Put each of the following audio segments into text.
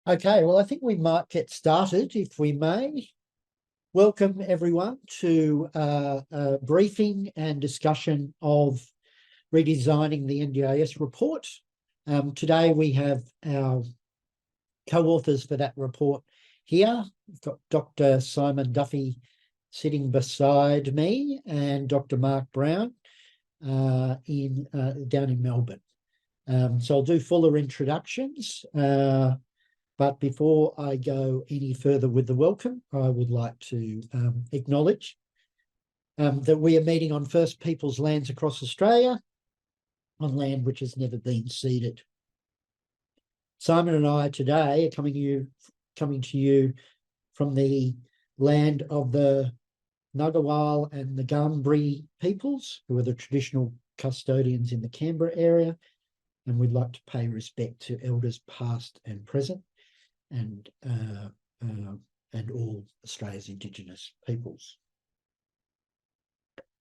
Okay, well, I think we might get started, if we may. Welcome, everyone, to a briefing and discussion of redesigning the NDIS report. Today, we have our co-authors for that report here. We've got Dr. Simon Duffy sitting beside me and Dr. Mark Brown down in Melbourne. So I'll do fuller introductions. But before I go any further with the welcome, I would like to acknowledge that we are meeting on First Peoples lands across Australia, on land which has never been ceded. Simon and I today are coming to you from the land of the Ngunnawal and the Ngambri peoples, who are the traditional custodians in the Canberra area, and we'd like to pay respect to elders past and present, and all Australia's Indigenous peoples.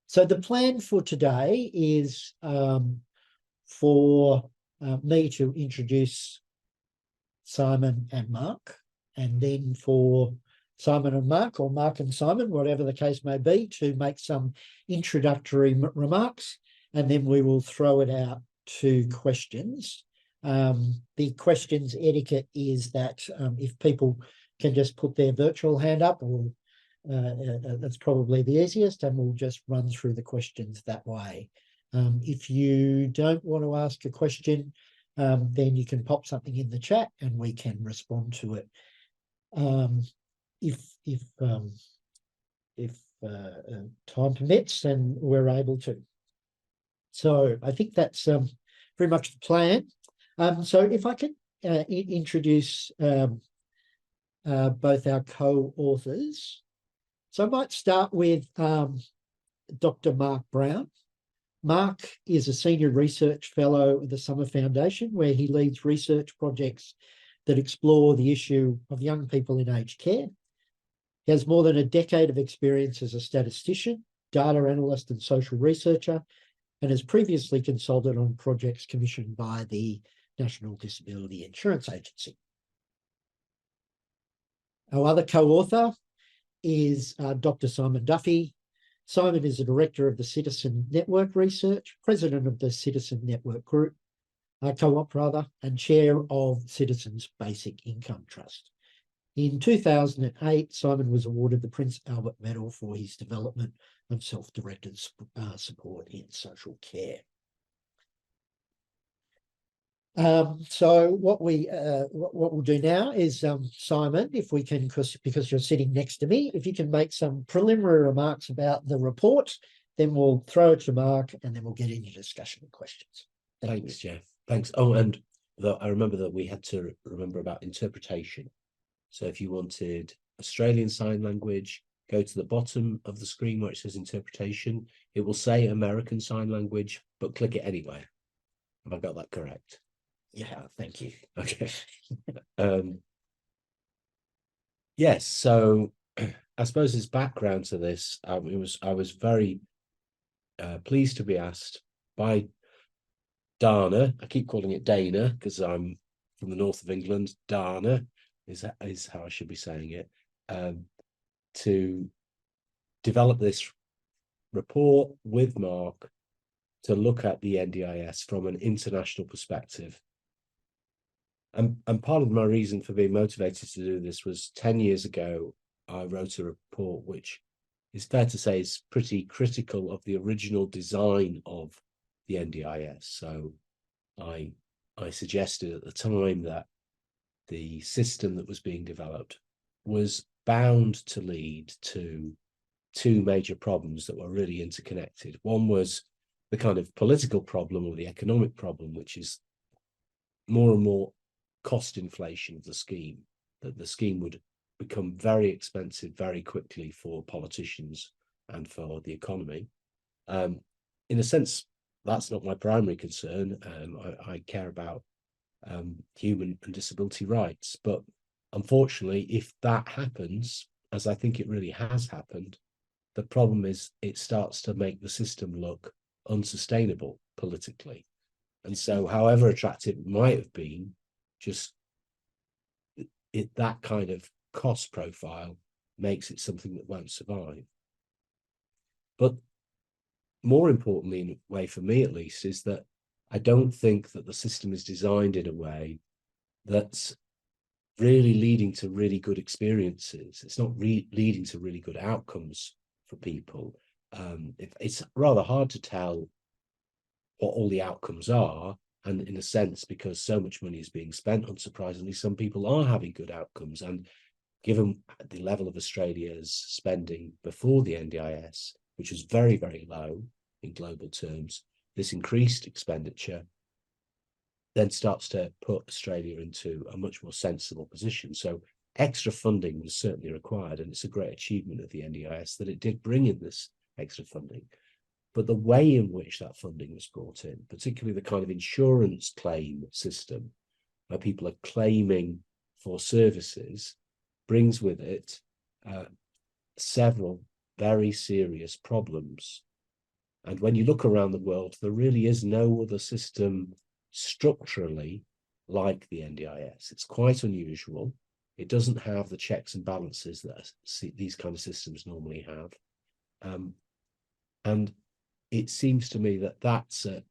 So the plan for today is for me to introduce Simon and Mark, and then for Simon and Mark, or Mark and Simon, whatever the case may be, to make some introductory remarks, and then we will throw it out to questions. The questions etiquette is that if people can just put their virtual hand up, or that's probably the easiest, and we'll just run through the questions that way. If you don't want to ask a question, then you can pop something in the chat and we can respond to it if time permits and we're able to. So I think that's very much the plan. So if I can introduce both our co-authors. So I might start with Dr. Mark Brown. Mark is a senior research fellow at the Summer Foundation, where he leads research projects that explore the issue of young people in aged care. He has more than a decade of experience as a statistician, data analyst, and social researcher, and has previously consulted on projects commissioned by the National Disability Insurance Agency. Our other co-author is Dr. Simon Duffy. Simon is the director of the Citizen Network Research, president of the Citizen Network Group, co-op rather, and chair of Citizens Basic Income Trust. In 2008, Simon was awarded the Prince Albert Medal for his development of self-directed support in social care. So what we'll do now is, Simon, if we can, because you're sitting next to me, if you can make some preliminary remarks about the report, then we'll throw it to Mark, and then we'll get into discussion and questions. Thanks, Jeff. Thanks. Oh, and I remember that we had to remember about interpretation. So if you wanted Australian Sign Language, go to the bottom of the screen where it says interpretation. It will say American Sign Language, but click it anyway. Have I got that correct? Yeah, thank you. Okay. Yes, so I suppose his background to this, I was very pleased to be asked by Dana. I keep calling it Dana because I'm from the north of England. Dana is how I should be saying it, to develop this report with Mark to look at the NDIS from an international perspective. And part of my reason for being motivated to do this was 10 years ago, I wrote a report which is fair to say is pretty critical of the original design of the NDIS. So I suggested at the time that the system that was being developed was bound to lead to two major problems that were really interconnected. One was the kind of political problem or the economic problem, which is more and more cost inflation of the scheme, that the scheme would become very expensive very quickly for politicians and for the economy. In a sense, that's not my primary concern. I care about human and disability rights. But unfortunately, if that happens, as I think it really has happened, the problem is it starts to make the system look unsustainable politically. And so however attractive it might have been, just that kind of cost profile makes it something that won't survive. But more importantly, in a way for me at least, is that I don't think that the system is designed in a way that's really leading to really good experiences. It's not leading to really good outcomes for people. It's rather hard to tell what all the outcomes are. And in a sense, because so much money is being spent, unsurprisingly, some people are having good outcomes. And given the level of Australia's spending before the NDIS, which was very, very low in global terms, this increased expenditure then starts to put Australia into a much more sensible position. So extra funding was certainly required, and it's a great achievement of the NDIS that it did bring in this extra funding. But the way in which that funding was brought in, particularly the kind of insurance claim system, where people are claiming for services, brings with it several very serious problems. And when you look around the world, there really is no other system structurally like the NDIS. It's quite unusual. It doesn't have the checks and balances that these kind of systems normally have. And it seems to me that that's a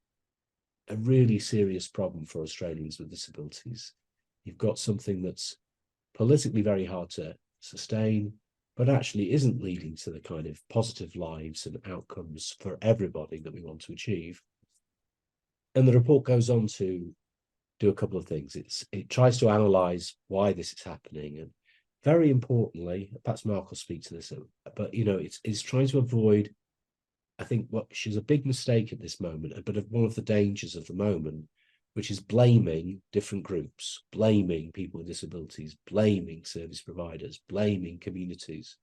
really serious problem for Australians with disabilities. You've got something that's politically very hard to sustain, but actually isn't leading to the kind of positive lives and outcomes for everybody that we want to achieve. And the report goes on to do a couple of things. It tries to analyze why this is happening, and very importantly, perhaps Mark will speak to this, but it's trying to avoid, I think, what is a big mistake at this moment, but one of the dangers of the moment, which is blaming different groups, blaming people with disabilities, blaming service providers, blaming communities.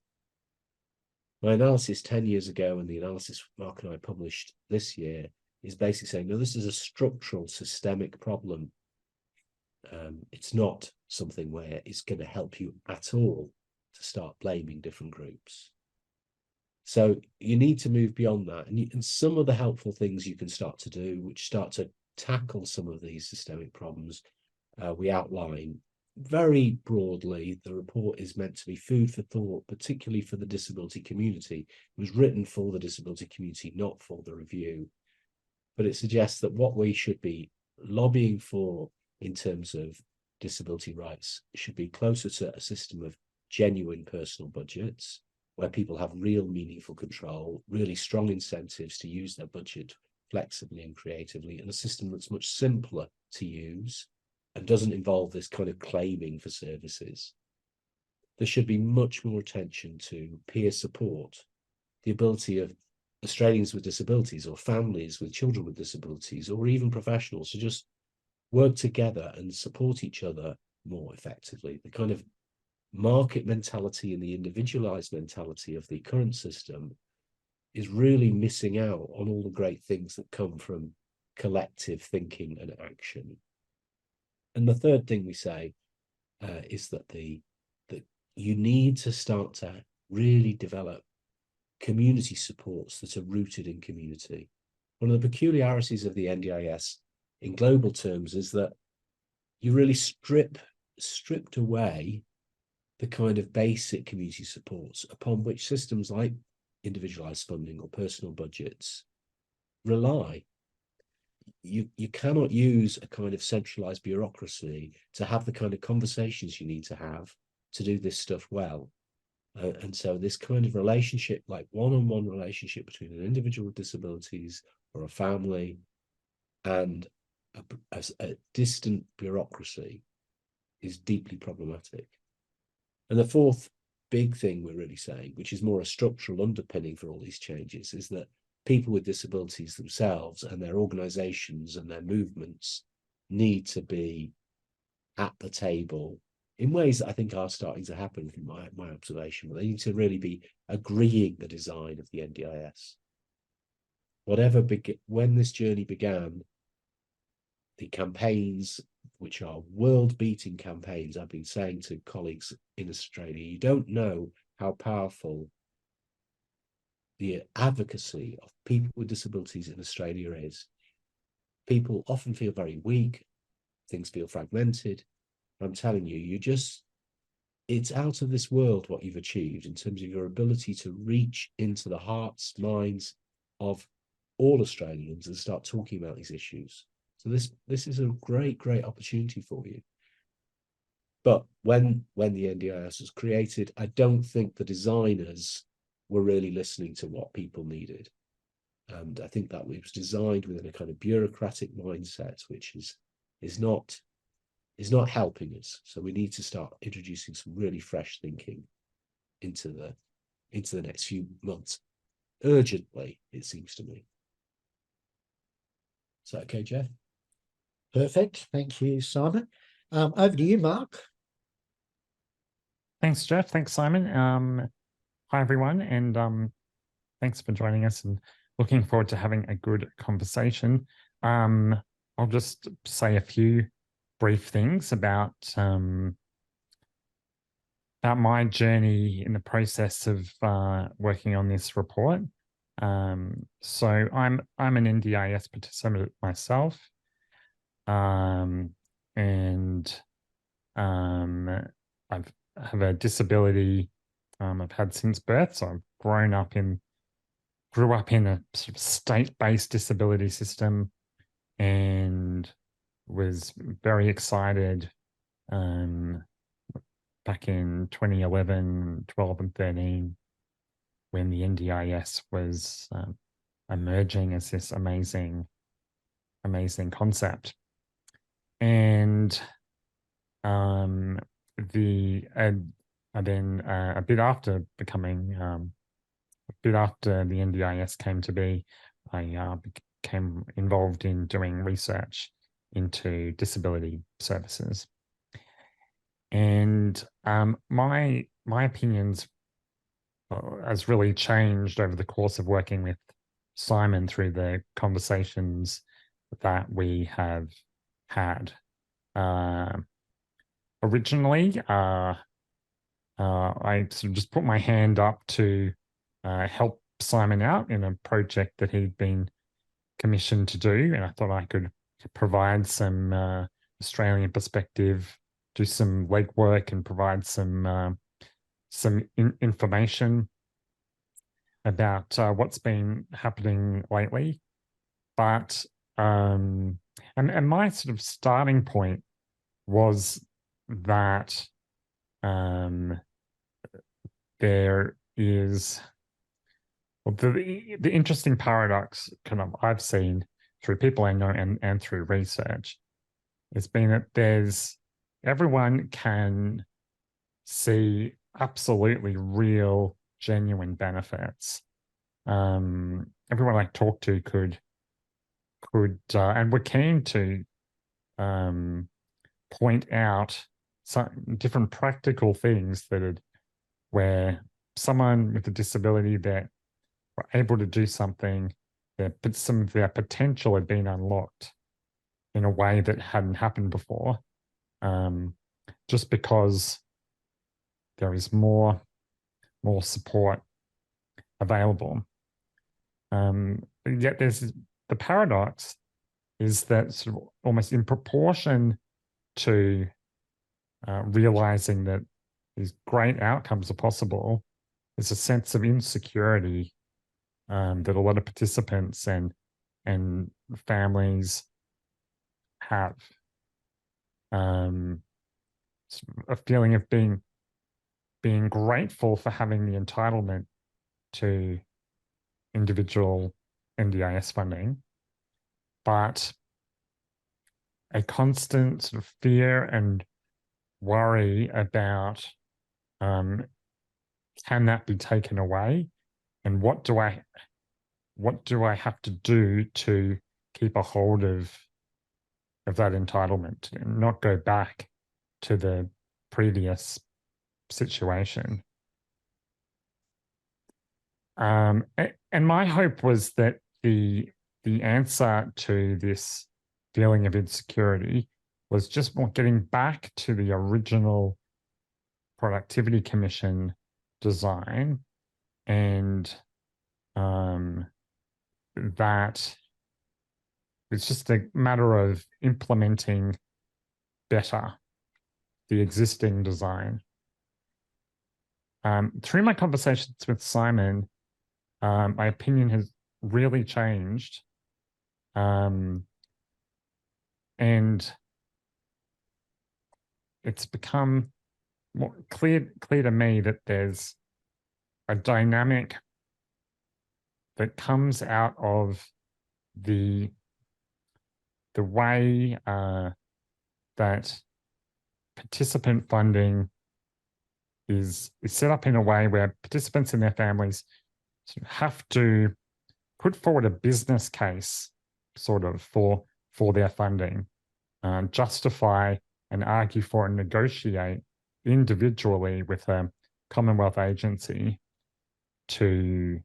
My analysis 10 years ago and the analysis Mark and I published this year is basically saying, no, this is a structural systemic problem. It's not something where it's going to help you at all to start blaming different groups. So you need to move beyond that. And some of the helpful things you can start to do, which start to tackle some of these systemic problems, we outline very broadly. The report is meant to be food for thought, particularly for the disability community. It was written for the disability community, not for the review. But it suggests that what we should be lobbying for in terms of disability rights should be closer to a system of genuine personal budgets, where people have real meaningful control, really strong incentives to use their budget flexibly and creatively, and a system that's much simpler to use and doesn't involve this kind of claiming for services. There should be much more attention to peer support, the ability of Australians with disabilities or families with children with disabilities or even professionals to just work together and support each other more effectively. The kind of market mentality and the individualized mentality of the current system is really missing out on all the great things that come from collective thinking and action. And the third thing we say is that you need to start to really develop community supports that are rooted in community. One of the peculiarities of the NDIS in global terms is that you really stripped away the kind of basic community supports upon which systems like individualized funding or personal budgets rely. You cannot use a kind of centralized bureaucracy to have the kind of conversations you need to have to do this stuff well. And so this kind of relationship, like one-on-one relationship between an individual with disabilities or a family and a distant bureaucracy, is deeply problematic. And the fourth big thing we're really saying, which is more a structural underpinning for all these changes, is that people with disabilities themselves and their organizations and their movements need to be at the table in ways that I think are starting to happen from my observation, but they need to really be agreeing the design of the NDIS. When this journey began, the campaigns, which are world-beating campaigns, I've been saying to colleagues in Australia, you don't know how powerful the advocacy of people with disabilities in Australia is. People often feel very weak, things feel fragmented. I'm telling you, you just it's out of this world what you've achieved in terms of your ability to reach into the hearts, minds of all Australians and start talking about these issues. So this is a great opportunity for you. But when the NDIS was created, I don't think the designers were really listening to what people needed. And I think that it was designed within a kind of bureaucratic mindset, which is not helping us. So we need to start introducing some really fresh thinking into the next few months, urgently, it seems to me. Is that okay, Jeff? Perfect. Thank you, Simon. Over to you, Mark. Thanks, Jeff. Thanks, Simon. Hi, everyone, and thanks for joining us, and looking forward to having a good conversation. I'll just say a few brief things about my journey in the process of working on this report. So I'm an NDIS participant myself, and I have a disability I've had since birth. So I've grew up in a sort of state-based disability system, and was very excited back in 2011, 12 and 13, when the NDIS was emerging as this amazing concept. And then a bit after the NDIS came to be, I became involved in doing research into disability services. And my opinions has really changed over the course of working with Simon through the conversations that we have had. Originally, I sort of just put my hand up to help Simon out in a project that he'd been commissioned to do, and I thought I could provide some Australian perspective, do some legwork, and provide some information about what's been happening lately. But and my sort of starting point was that there is, well, the interesting paradox kind of I've seen through people I know and through research has been that everyone can see absolutely real, genuine benefits. Everyone I talked to could and were keen to point out some different practical things where someone with a disability that were able to do something, that some of their potential had been unlocked in a way that hadn't happened before, just because there is more support available. Yet there's the paradox is that sort of almost in proportion to realizing that these great outcomes are possible, there's a sense of insecurity that a lot of participants and families have. A feeling of being grateful for having the entitlement to individual NDIS funding, but a constant sort of fear and worry about can that be taken away, and what do I have to do to keep a hold of that entitlement and not go back to the previous situation. And my hope was that the answer to this feeling of insecurity was just more getting back to the original Productivity Commission design, and that it's just a matter of implementing better the existing design. through my conversations with Simon, my opinion has really changed. And it's become more clear to me that there's a dynamic that comes out of the way that participant funding is set up in a way where participants and their families have to put forward a business case sort of for their funding, justify and argue for and negotiate individually with a Commonwealth agency to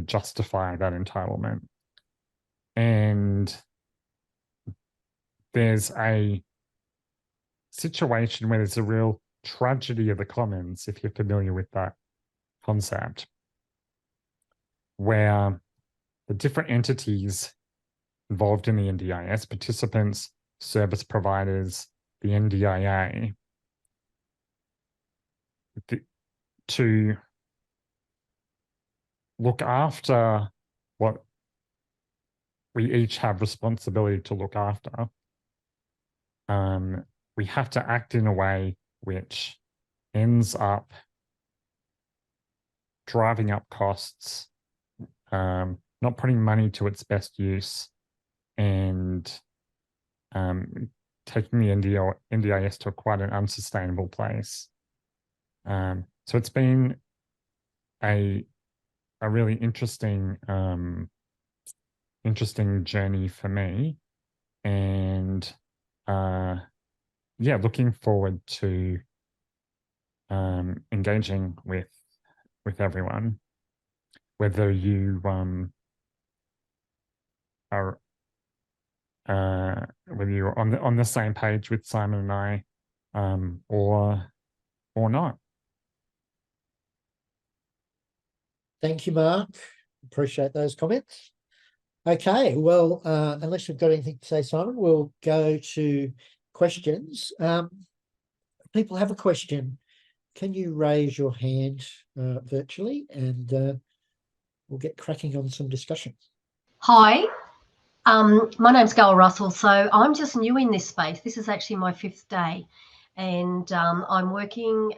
justify that entitlement. And there's a situation where there's a real tragedy of the commons, if you're familiar with that concept, where the different entities involved in the NDIS, participants, service providers, the NDIA, to look after what we each have responsibility to look after, we have to act in a way which ends up driving up costs, not putting money to its best use, and taking the NDIS to quite an unsustainable place. So it's been a really interesting journey for me, and looking forward to engaging with everyone, whether you are whether you're on the same page with Simon and I, or not. Thank you, Mark. Appreciate those comments. Okay, well, unless you've got anything to say, Simon, we'll go to questions. People have a question. Can you raise your hand virtually, and we'll get cracking on some discussion. Hi, my name's Gail Russell. So I'm just new in this space. This is actually my 5th day, and I'm working,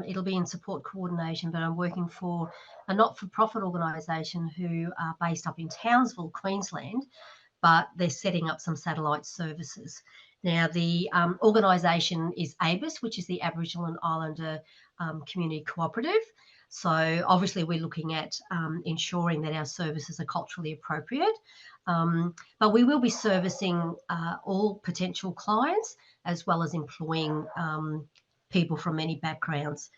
it'll be in support coordination, but I'm working for a not-for-profit organisation who are based up in Townsville, Queensland, but they're setting up some satellite services. Now, the organisation is ABIS, which is the Aboriginal and Islander Community Cooperative. So obviously we're looking at ensuring that our services are culturally appropriate, but we will be servicing all potential clients, as well as employing people from many backgrounds.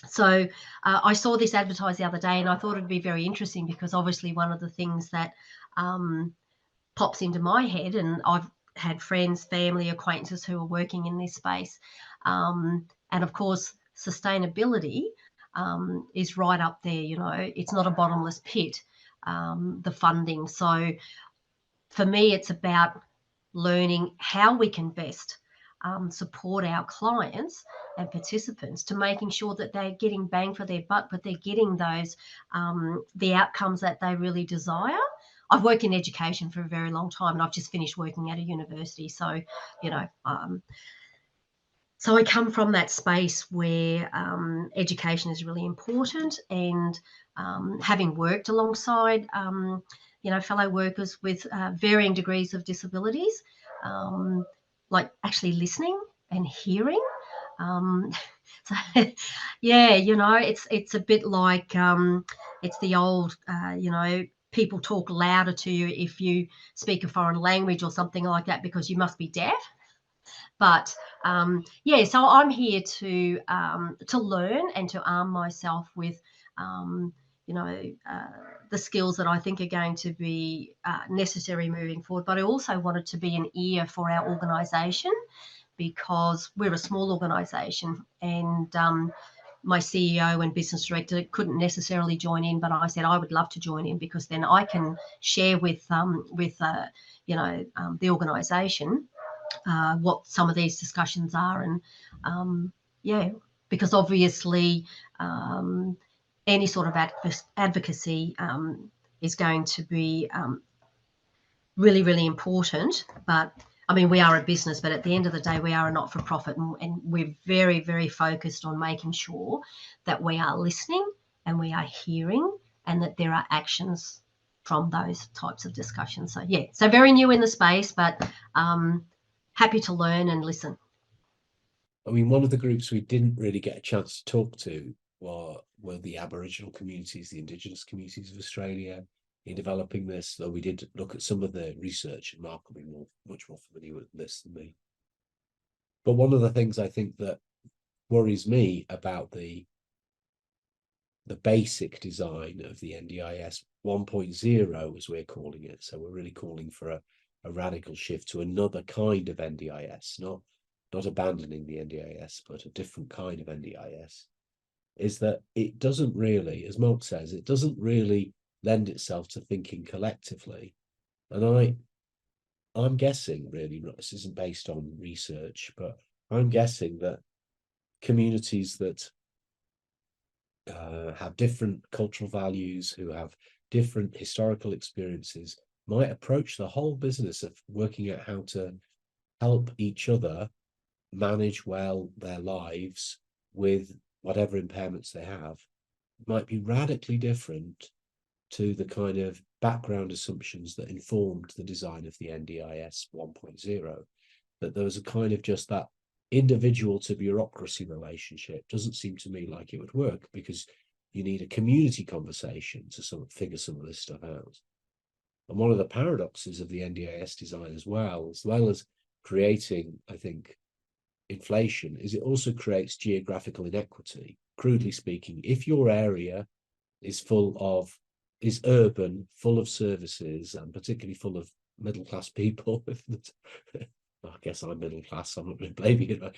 So I saw this advertised the other day, and I thought it'd be very interesting, because obviously one of the things that pops into my head, and I've had friends, family, acquaintances who are working in this space, and of course sustainability is right up there. You know, it's not a bottomless pit, the funding. So for me, it's about learning how we can best support our clients and participants to making sure that they're getting bang for their buck, but they're getting those the outcomes that they really desire. I've worked in education for a very long time, and I've just finished working at a university. So, you know, so I come from that space where education is really important, and having worked alongside, you know, fellow workers with varying degrees of disabilities, like actually listening and hearing. So yeah, you know, it's a bit like it's the old, you know, people talk louder to you if you speak a foreign language or something like that, because you must be deaf. But yeah, so I'm here to learn and to arm myself with, you know, the skills that I think are going to be necessary moving forward. But I also wanted to be an ear for our organisation, because we're a small organisation, and my CEO and business director couldn't necessarily join in, but I said I would love to join in, because then I can share with you know, the organisation what some of these discussions are, and yeah, because obviously any sort of advocacy is going to be really, really important. But I mean, we are a business, but at the end of the day, we are a not-for-profit, and we're very, very focused on making sure that we are listening and we are hearing, and that there are actions from those types of discussions. So yeah, so very new in the space, but happy to learn and listen. I mean, one of the groups we didn't really get a chance to talk to were the Aboriginal communities, the Indigenous communities of Australia in developing this, though we did look at some of the research, and Mark will be much more familiar with this than me. But one of the things I think that worries me about the basic design of the NDIS 1.0, as we're calling it, so we're really calling for a radical shift to another kind of NDIS, not abandoning the NDIS, but a different kind of NDIS, is that it doesn't really, as Mark says, it doesn't really lend itself to thinking collectively. And I'm guessing, really, this isn't based on research, but I'm guessing that communities that have different cultural values, who have different historical experiences, might approach the whole business of working out how to help each other manage well their lives with whatever impairments they have, might be radically different to the kind of background assumptions that informed the design of the NDIS 1.0. That there was a kind of just that individual to bureaucracy relationship doesn't seem to me like it would work, because you need a community conversation to figure some of this stuff out. And one of the paradoxes of the NDIS design as well as creating, I think, inflation, is it also creates geographical inequity. Crudely speaking, if your area is urban, full of services, and particularly full of middle-class people, I guess I'm middle class, I'm not really blaming it, but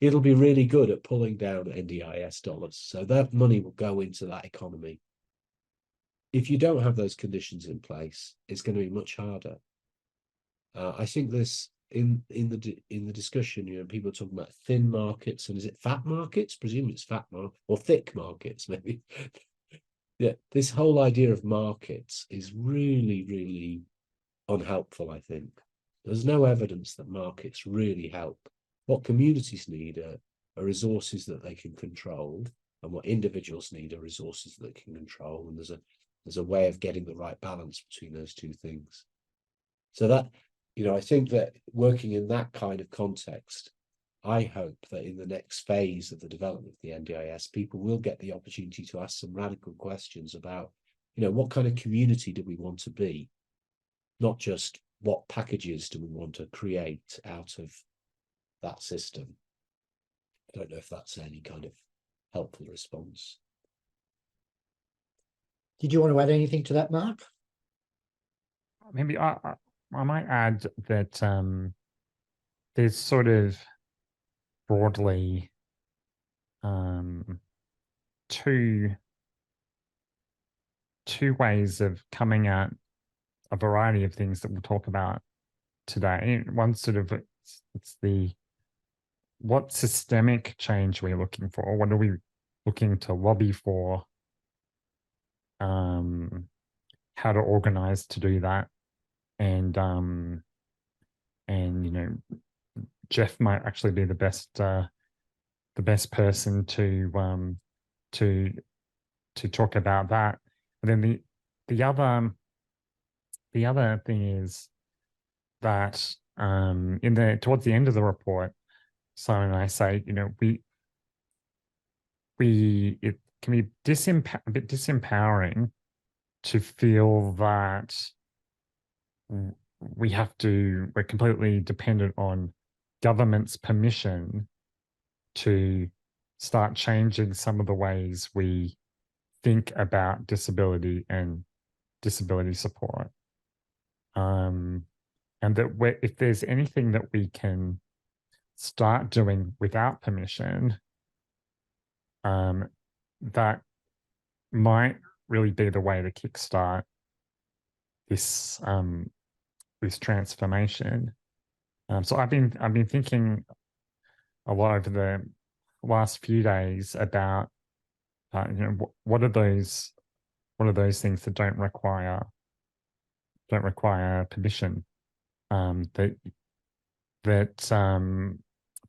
it'll be really good at pulling down NDIS dollars. So that money will go into that economy. If you don't have those conditions in place, it's going to be much harder. I think this in the discussion, people are talking about thin markets, and is it fat markets? Presumably it's fat or thick markets, maybe. Yeah, this whole idea of markets is really, really unhelpful, I think. There's no evidence that markets really help. What communities need are resources that they can control, and what individuals need are resources that they can control. And there's a way of getting the right balance between those two things. So that, I think that working in that kind of context, I hope that in the next phase of the development of the NDIS, people will get the opportunity to ask some radical questions about, what kind of community do we want to be? Not just what packages do we want to create out of that system. I don't know if that's any kind of helpful response. Did you want to add anything to that, Mark? Maybe I might add that there's sort of broadly two ways of coming at a variety of things that we'll talk about today. One sort of, it's what systemic change we're looking for. What are we looking to lobby for? How to organize to do that, and Jeff might actually be the best person to talk about that. And then the other thing is that towards the end of the report, Simon and I say, it can be a bit disempowering to feel that we're completely dependent on government's permission to start changing some of the ways we think about disability and disability support. And that if there's anything that we can start doing without permission, that might really be the way to kickstart this transformation. So I've been thinking a lot over last few days about what are those things that don't require permission, that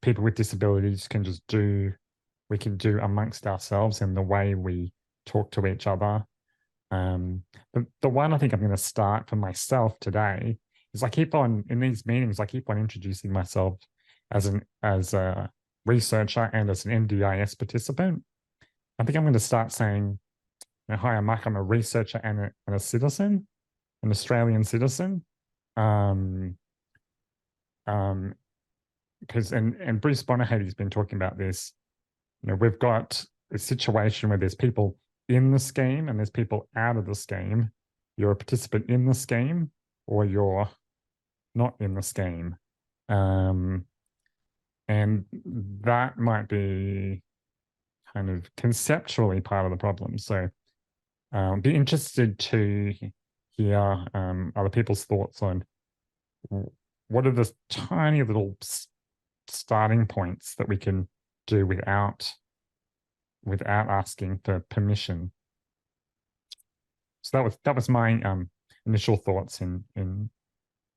people with disabilities can just do, we can do amongst ourselves in the way we talk to each other. But the one I think I'm going to start for myself today is in these meetings, I keep on introducing myself as a researcher and as an NDIS participant. I think I'm going to start saying, hi, I'm Mark, I'm a researcher and a citizen, an Australian citizen. Because and Bruce Bonnerhead has been talking about this. We've got a situation where there's people in the scheme and there's people out of the scheme. You're a participant in the scheme or you're not in the scheme. And that might be kind of conceptually part of the problem. So be interested to hear other people's thoughts on what are the tiny little starting points that we can do without asking for permission. So that was my initial thoughts in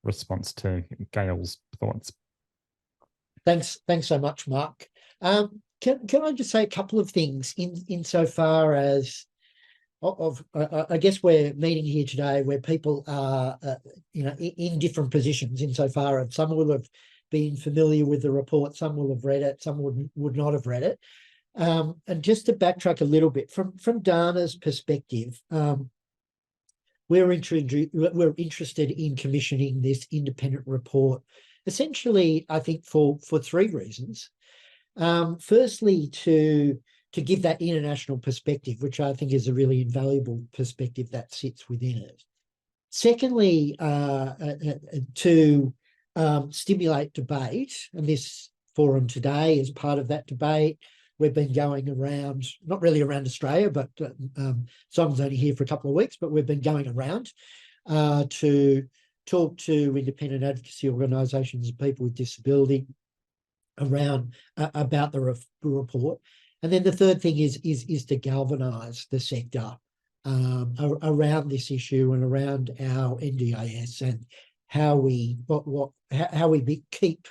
response to Gail's thoughts. Thanks so much, Mark. Can I just say a couple of things insofar as I guess we're meeting here today where people are in different positions insofar as some will have been familiar with the report, some will have read it, some would not have read it. And just to backtrack a little bit, from Dana's perspective, we're interested in commissioning this independent report, essentially, I think, for three reasons. Firstly, to give that international perspective, which I think is a really invaluable perspective that sits within it. Secondly, to stimulate debate, and this forum today is part of that debate. We've been going around, not really around Australia, but Simon's only here for a couple of weeks, but we've been going around to talk to independent advocacy organisations and people with disability around about the report. And then the third thing is to galvanise the sector around this issue and around our NDIS and how we keep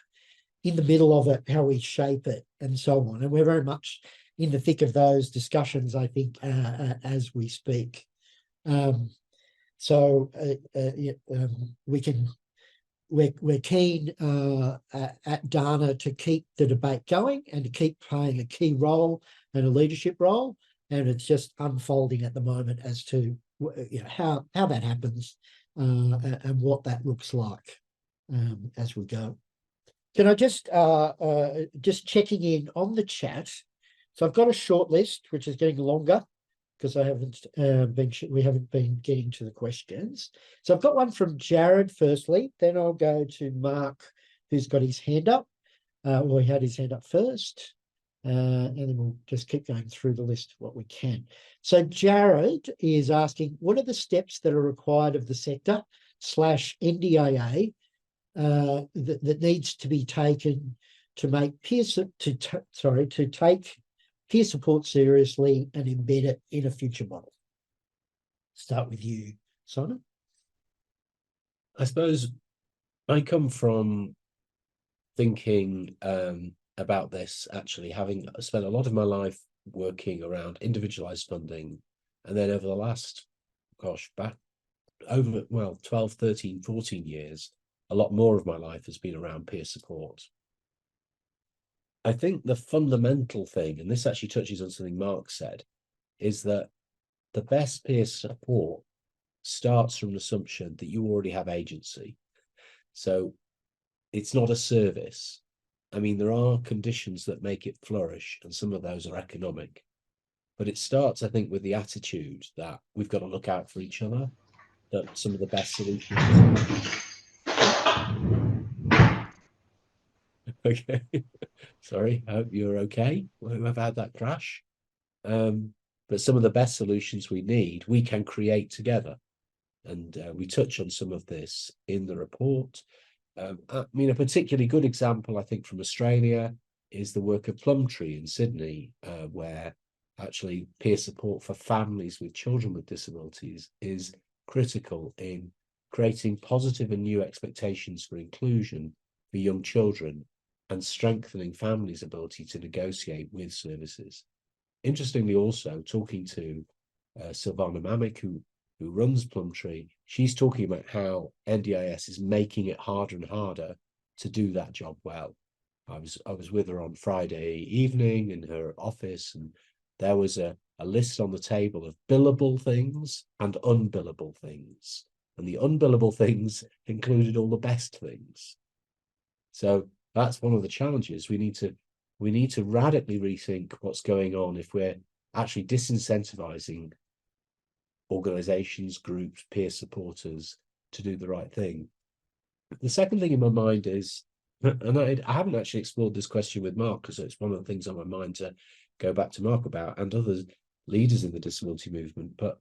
in the middle of it, how we shape it, and so on. And we're very much in the thick of those discussions, I think, as we speak. We're keen at Dana to keep the debate going and to keep playing a key role and a leadership role. And it's just unfolding at the moment as to how that happens and what that looks like as we go. Can I just checking in on the chat? So I've got a short list which is getting longer because we haven't been getting to the questions. So I've got one from Jared firstly, then I'll go to Mark, who's got his hand up. Well, he had his hand up first, and then we'll just keep going through the list of what we can. So Jared is asking, what are the steps that are required of the sector /NDIA that needs to be taken to make take peer support seriously and embed it in a future model? Start with you, Simon. I suppose I come from thinking about this, actually, having spent a lot of my life working around individualized funding. And then over the last, back over, 12, 13, 14 years, a lot more of my life has been around peer support. I think the fundamental thing, and this actually touches on something Mark said, is that the best peer support starts from the assumption that you already have agency. So it's not a service. I mean, there are conditions that make it flourish, and some of those are economic. But it starts, I think, with the attitude that we've got to look out for each other, that some of the best solutions. Okay, sorry, I hope you're okay. Whoever had that crash. But some of the best solutions we need, we can create together. And we touch on some of this in the report. I mean, a particularly good example, I think, from Australia is the work of Plumtree in Sydney, where actually peer support for families with children with disabilities is critical in creating positive and new expectations for inclusion for young children and strengthening families' ability to negotiate with services. Interestingly, also talking to Silvana Mamick, who runs Plumtree, she's talking about how NDIS is making it harder and harder to do that job well. I was with her on Friday evening in her office, and there was a list on the table of billable things and unbillable things. And the unbillable things included all the best things. So that's one of the challenges. We need to radically rethink what's going on if we're actually disincentivizing organizations, groups, peer supporters to do the right thing. The second thing in my mind is, and I haven't actually explored this question with Mark, because it's one of the things on my mind to go back to Mark about, and other leaders in the disability movement. But,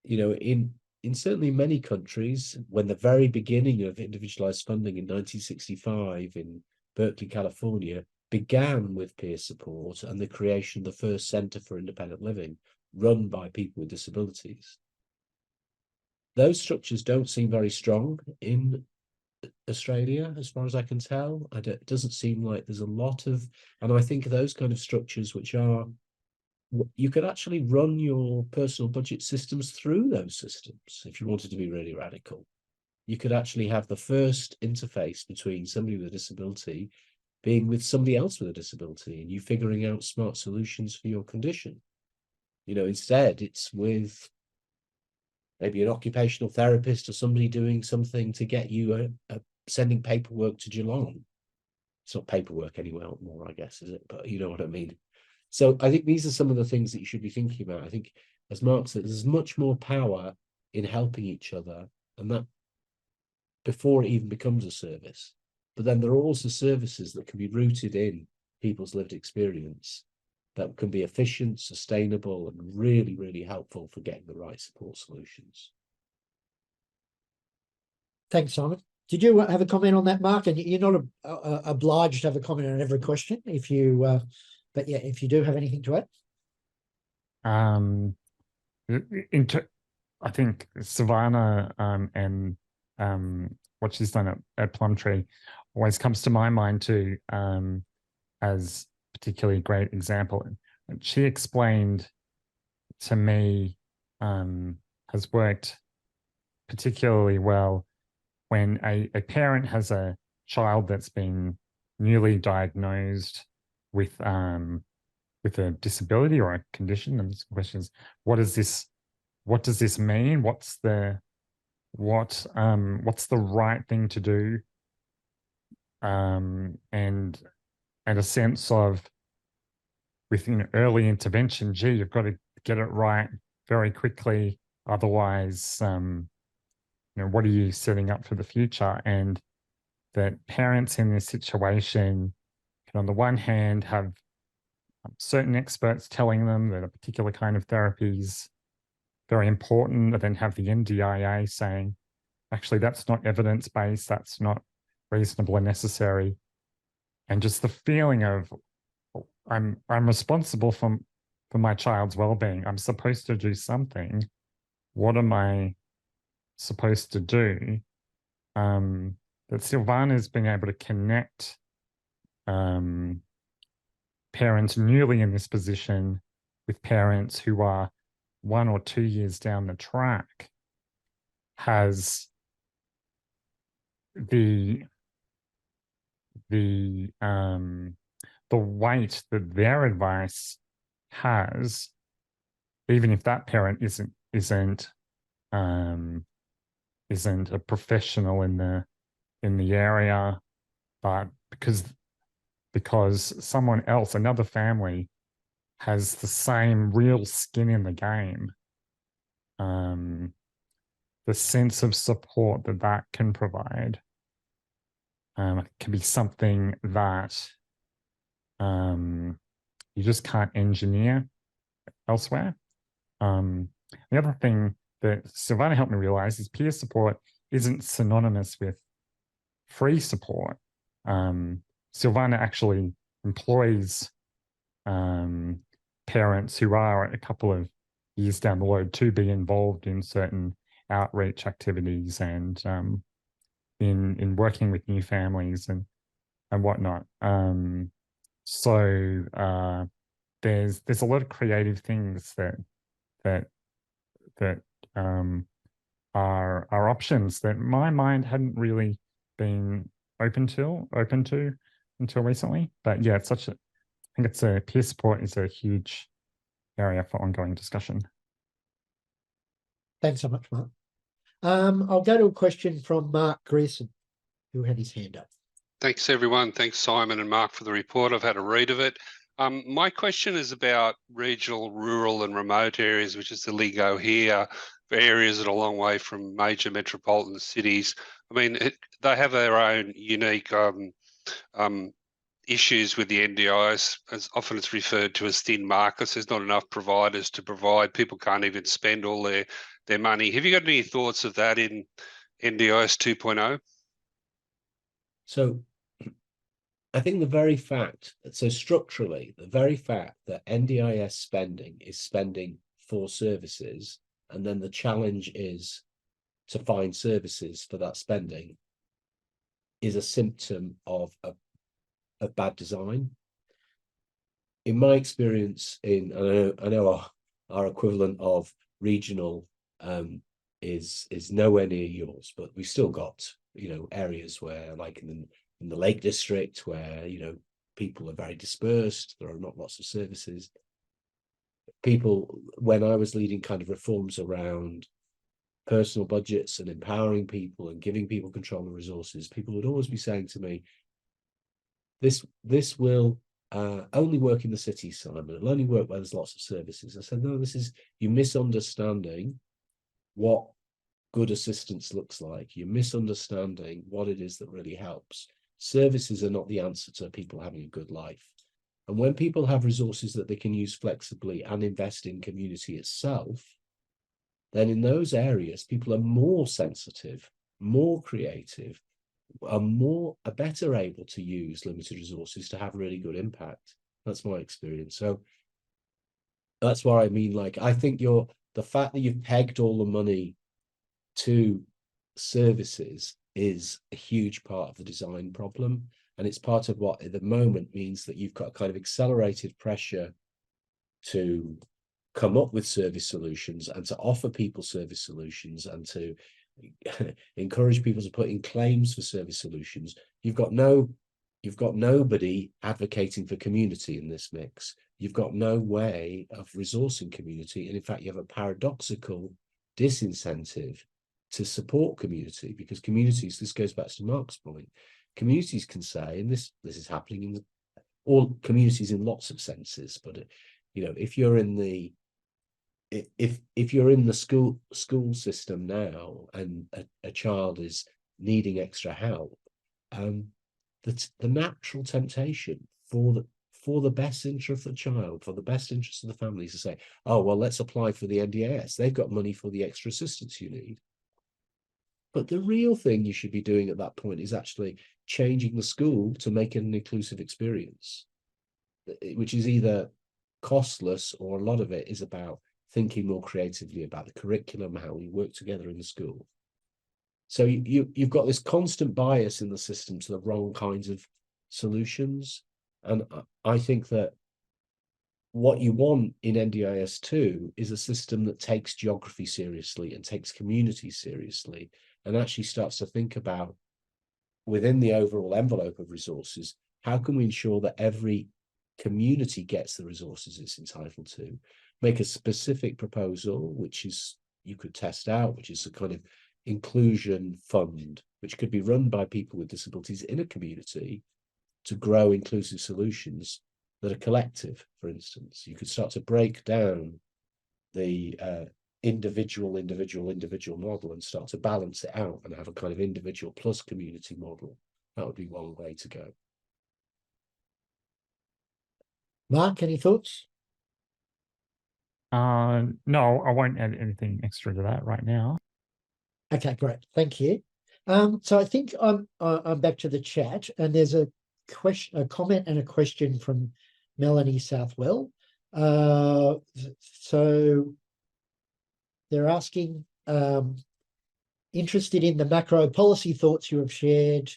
you know, in certainly many countries, when the very beginning of individualized funding in 1965 in Berkeley, California, began with peer support and the creation of the first Center for Independent Living, run by people with disabilities. Those structures don't seem very strong in Australia, as far as I can tell. It doesn't seem like there's a lot of, and I think those kind of structures which are, you could actually run your personal budget systems through those systems if you wanted to be really radical. You could actually have the first interface between somebody with a disability being with somebody else with a disability, and you figuring out smart solutions for your condition. You know, instead it's with maybe an occupational therapist or somebody doing something to get you sending paperwork to Geelong. It's not paperwork anymore, I guess, is it? But you know what I mean. So I think these are some of the things that you should be thinking about. I think, as Mark said, there's much more power in helping each other, and that before it even becomes a service. But then there are also services that can be rooted in people's lived experience that can be efficient, sustainable, and really, really helpful for getting the right support solutions. Thanks, Simon. Did you have a comment on that, Mark? And you're not obliged to have a comment on every question if you, but yeah, if you do have anything to add. I think Savannah and what she's done at Plumtree always comes to my mind too, as particularly great example. And she explained to me, has worked particularly well when a parent has a child that's been newly diagnosed with a disability or a condition. And the question is, what does this mean? What's the right thing to do? And a sense of, with early intervention, gee, you've got to get it right very quickly. Otherwise, what are you setting up for the future? And that parents in this situation can, on the one hand, have certain experts telling them that a particular kind of therapy is very important, and then have the NDIA saying, actually, that's not evidence-based, that's not reasonable and necessary. And just the feeling of, I'm responsible for my child's well-being. I'm supposed to do something. What am I supposed to do? That Silvana's been able to connect parents newly in this position with parents who are 1 or 2 years down the track, has the weight that their advice has, even if that parent isn't a professional in the area, but because someone else, another family, has the same real skin in the game, the sense of support that can provide can be something that you just can't engineer elsewhere. The other thing that Silvana helped me realize is peer support isn't synonymous with free support. Silvana actually employs parents who are a couple of years down the road to be involved in certain outreach activities and in working with new families and whatnot. So there's a lot of creative things that are options that my mind hadn't really been open to until recently. But yeah, I think it's peer support is a huge area for ongoing discussion. Thanks so much, Mark. I'll go to a question from Mark Grierson, who had his hand up. Thanks, everyone. Thanks, Simon and Mark, for the report. I've had a read of it. My question is about regional, rural and remote areas, which is the lingo here, for areas that are a long way from major metropolitan cities. I mean, they have their own unique issues with the NDIS. As often it's referred to as thin markets. There's not enough providers to provide. People can't even spend all their money. Have you got any thoughts of that in NDIS 2.0? So I think the very fact, so structurally, the very fact that NDIS spending is spending for services, and then the challenge is to find services for that spending, is a symptom of bad design. In my experience, I know our equivalent of regional is nowhere near yours, but we've still got, you know, areas where, like in the Lake District, where, you know, people are very dispersed, there are not lots of services. People, when I was leading kind of reforms around personal budgets and empowering people and giving people control of resources, people would always be saying to me, this will only work in the city, Simon. It'll only work where there's lots of services. I said, no, you're misunderstanding what good assistance looks like. You're misunderstanding what it is that really helps. Services are not the answer to people having a good life. And when people have resources that they can use flexibly and invest in community itself, then in those areas, people are more sensitive, more creative, are better able to use limited resources to have really good impact. That's my experience. So that's what I mean. Like, I think the fact that you've pegged all the money to services is a huge part of the design problem. And it's part of what at the moment means that you've got a kind of accelerated pressure to come up with service solutions and to offer people service solutions and to encourage people to put in claims for service solutions. You've got nobody advocating for community in this mix. You've got no way of resourcing community. And in fact, you have a paradoxical disincentive to support community, because communities, this goes back to Mark's point, communities can say, and this is happening in all communities in lots of senses, but you know, if you're in the school system now and a child is needing extra help, the natural temptation for the best interest of the child, for the best interest of the family, is to say, oh, well, let's apply for the NDIS. They've got money for the extra assistance you need. But the real thing you should be doing at that point is actually changing the school to make it an inclusive experience, which is either costless, or a lot of it is about thinking more creatively about the curriculum, how we work together in the school. So you've got this constant bias in the system to the wrong kinds of solutions. And I think that what you want in NDIS 2 is a system that takes geography seriously and takes community seriously, and actually starts to think about, within the overall envelope of resources, how can we ensure that every community gets the resources it's entitled to? Make a specific proposal, which is you could test out, which is a kind of inclusion fund, which could be run by people with disabilities in a community to grow inclusive solutions that are collective. For instance, you could start to break down the individual model and start to balance it out and have a kind of individual plus community model. That would be one way to go. Mark, any thoughts? No, I won't add anything extra to that right now. Okay, great. Thank you. So I think I'm back to the chat, and there's a comment and a question from Melanie Southwell. So they're asking, interested in the macro policy thoughts you have shared.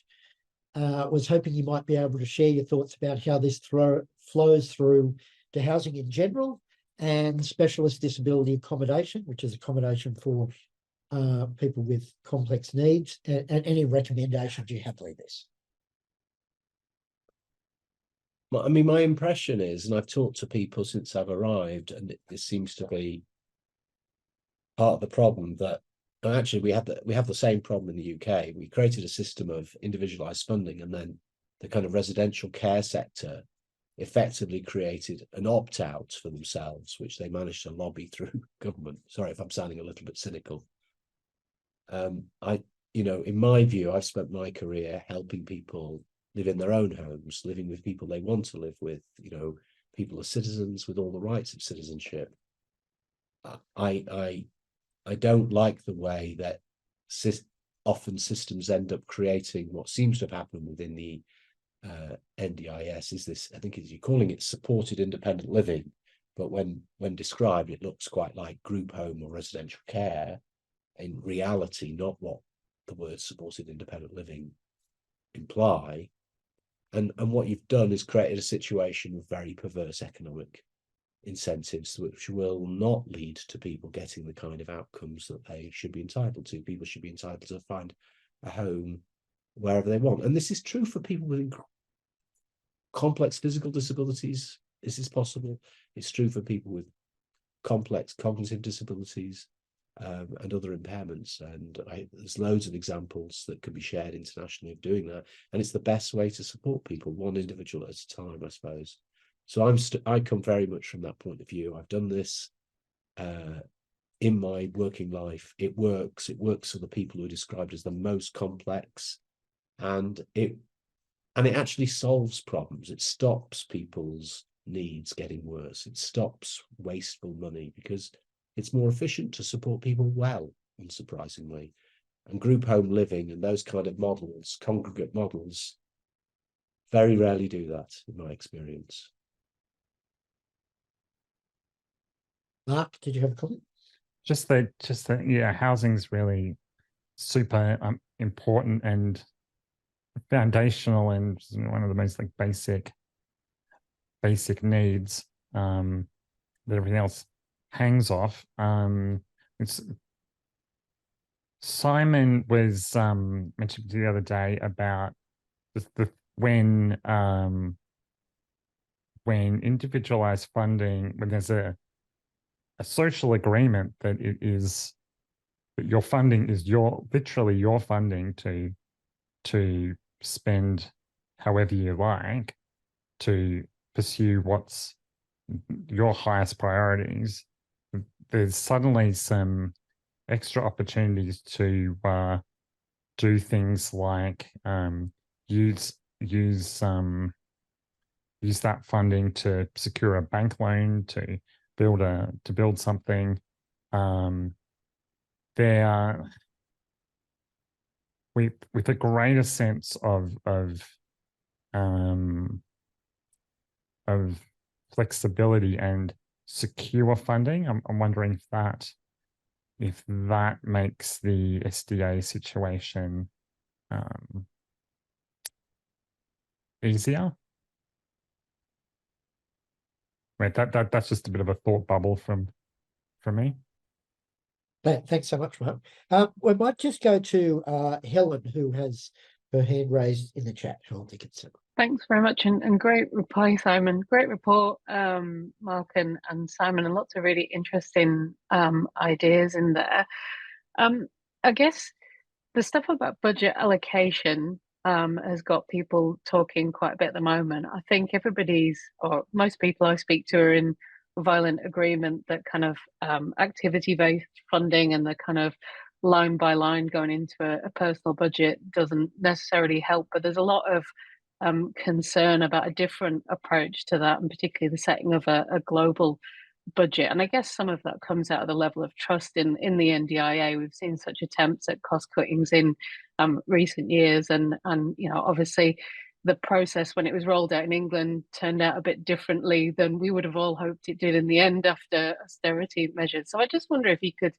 Was hoping you might be able to share your thoughts about how this flows through to housing in general and specialist disability accommodation, which is accommodation for people with complex needs, and any recommendations you have with this. I mean, my impression is, and I've talked to people since I've arrived, and this seems to be part of the problem, that actually we have the same problem in the UK. We created a system of individualized funding, and then the kind of residential care sector effectively created an opt-out for themselves, which they managed to lobby through government. Sorry if I'm sounding a little bit cynical. In my view, I've spent my career helping people live in their own homes, living with people they want to live with, people as citizens with all the rights of citizenship. I don't like the way that often systems end up creating what seems to have happened within the NDIS is this, I think you're calling it supported independent living, but when described, it looks quite like group home or residential care. In reality, not what the words supported independent living imply. And what you've done is created a situation of very perverse economic incentives, which will not lead to people getting the kind of outcomes that they should be entitled to. People should be entitled to find a home wherever they want. And this is true for people with complex physical disabilities. Is this possible? It's true for people with complex cognitive disabilities and other impairments. And there's loads of examples that can be shared internationally of doing that. And it's the best way to support people, one individual at a time, I suppose. So I come very much from that point of view. I've done this in my working life. It works. It works for the people who are described as the most complex, and it actually solves problems. It stops people's needs getting worse. It stops wasteful money because it's more efficient to support people well, unsurprisingly. And group home living and those kind of models, congregate models, very rarely do that, in my experience. Mark, did you have a comment? Just that, yeah, housing's really super important and foundational, and one of the most basic needs that everything else hangs off. Simon was mentioned the other day about when individualized funding, when there's a social agreement that it is that your funding is literally your funding to spend however you like to pursue what's your highest priorities, there's suddenly some extra opportunities to do things like use that funding to secure a bank loan, to build something. With a greater sense of flexibility and secure funding. I'm wondering if that makes the SDA situation easier. Right, that's just a bit of a thought bubble from me. Thanks so much, Mark. We might just go to Helen, who has her hand raised in the chat. Helen Dickinson. Thanks very much, and great reply, Simon. Great report, Mark and Simon, and lots of really interesting ideas in there. I guess the stuff about budget allocation has got people talking quite a bit at the moment. I think most people I speak to are in violent agreement that kind of activity-based funding and the kind of line by line going into a personal budget doesn't necessarily help, but there's a lot of concern about a different approach to that, and particularly the setting of a global budget. And I guess some of that comes out of the level of trust in the NDIA. We've seen such attempts at cost cuttings in recent years, and obviously the process when it was rolled out in England turned out a bit differently than we would have all hoped it did in the end after austerity measures. So I just wonder if you could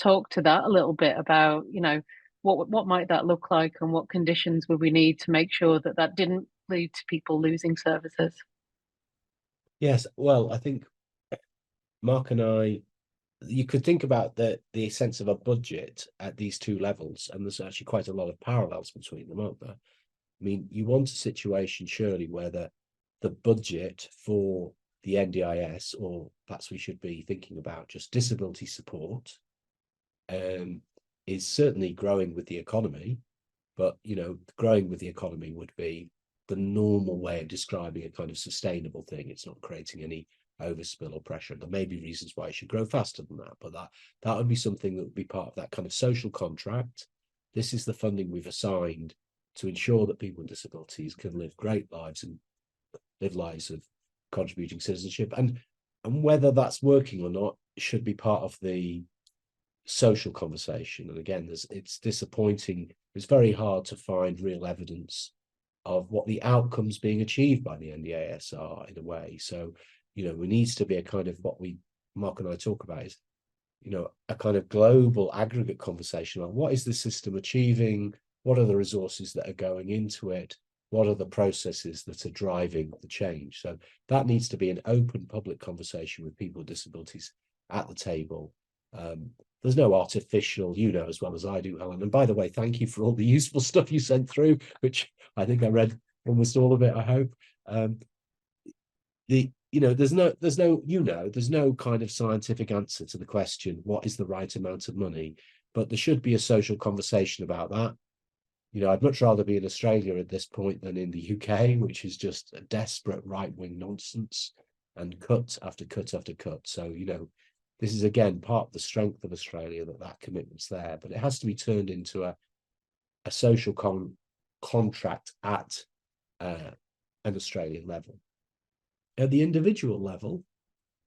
talk to that a little bit about, you know, what might that look like, and what conditions would we need to make sure that that didn't lead to people losing services? Yes, well, I think Mark and I, you could think about the sense of a budget at these two levels, and there's actually quite a lot of parallels between them, aren't there? I mean, you want a situation surely where the budget for the NDIS, or perhaps we should be thinking about just disability support, is certainly growing with the economy. But, you know, growing with the economy would be the normal way of describing a kind of sustainable thing. It's not creating any overspill or pressure. There may be reasons why it should grow faster than that, but that would be something that would be part of that kind of social contract. This is the funding we've assigned to ensure that people with disabilities can live great lives and live lives of contributing citizenship. And whether that's working or not should be part of the social conversation. And again, it's disappointing. It's very hard to find real evidence of what the outcomes being achieved by the NDIS are in a way. So, you know, there needs to be a kind of what Mark and I talk about is, you know, a kind of global aggregate conversation on what is the system achieving, what are the resources that are going into it, what are the processes that are driving the change. So that needs to be an open public conversation with people with disabilities at the table. There's no artificial, you know as well as I do, Helen. And by the way, thank you for all the useful stuff you sent through, which I think I read almost all of it, I hope. There's no kind of scientific answer to the question, what is the right amount of money? But there should be a social conversation about that. You know, I'd much rather be in Australia at this point than in the UK, which is just a desperate right-wing nonsense and cut after cut after cut. So, you know, this is again part of the strength of Australia, that commitment's there, but it has to be turned into a social contract at an Australian level. At the individual level,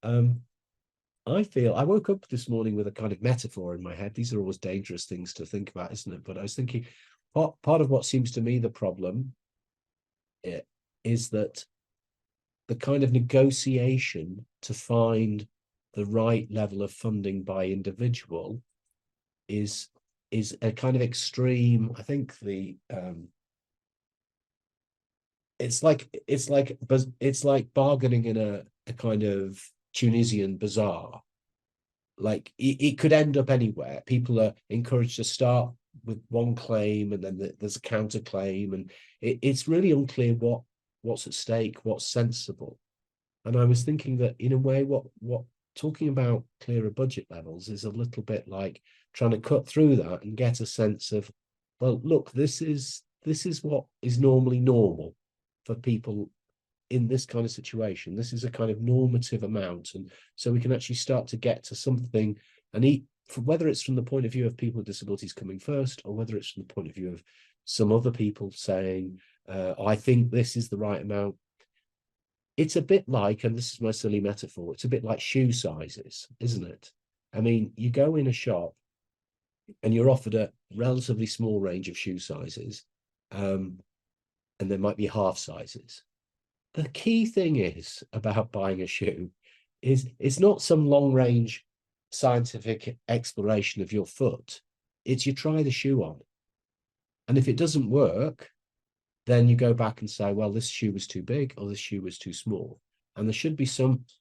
I feel I woke up this morning with a kind of metaphor in my head. These are always dangerous things to think about, isn't it? But I was thinking, part of what seems to me the problem is that the kind of negotiation to find the right level of funding by individual is a kind of extreme. I think it's like bargaining in a kind of Tunisian bazaar. Like it could end up anywhere. People are encouraged to start with one claim, and then there's a counterclaim, and it's really unclear what's at stake, what's sensible. And I was thinking that in a way, what talking about clearer budget levels is a little bit like trying to cut through that and get a sense of, well, look, this is what is normally normal for people in this kind of situation. This is a kind of normative amount, and so we can actually start to get to something, and whether it's from the point of view of people with disabilities coming first, or whether it's from the point of view of some other people saying, I think this is the right amount. It's a bit like, and this is my silly metaphor, it's a bit like shoe sizes, isn't it? I mean, you go in a shop and you're offered a relatively small range of shoe sizes, and there might be half sizes. The key thing is about buying a shoe is it's not some long range scientific exploration of your foot. It's you try the shoe on. And if it doesn't work, then you go back and say, well, this shoe was too big or this shoe was too small. And there should be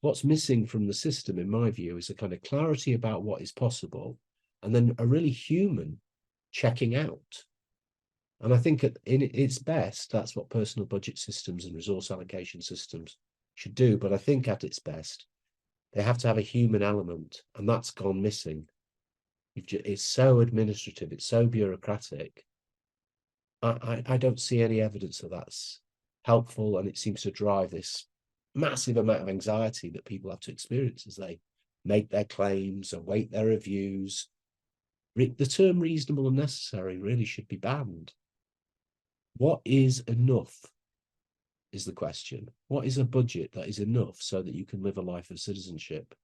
what's missing from the system, in my view, is a kind of clarity about what is possible, and then a really human checking out. And I think in its best, that's what personal budget systems and resource allocation systems should do. But I think at its best, they have to have a human element, and that's gone missing. It's so administrative, it's so bureaucratic. I don't see any evidence that that's helpful, and it seems to drive this massive amount of anxiety that people have to experience as they make their claims, await their reviews. The term reasonable and necessary really should be banned. What is enough is the question. What is a budget that is enough so that you can live a life of citizenship?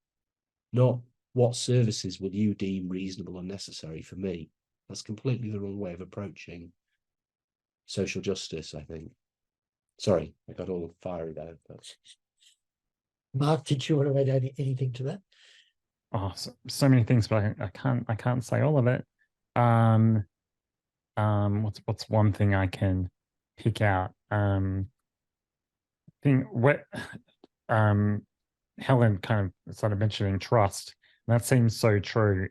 Not what services will you deem reasonable and necessary for me. That's completely the wrong way of approaching social justice, I think. Sorry, I got all fiery there. Mark, did you want to add anything to that? Oh, so many things, but I can't say all of it. What's one thing I can pick out? I think what Helen kind of started mentioning trust, and that seems so true.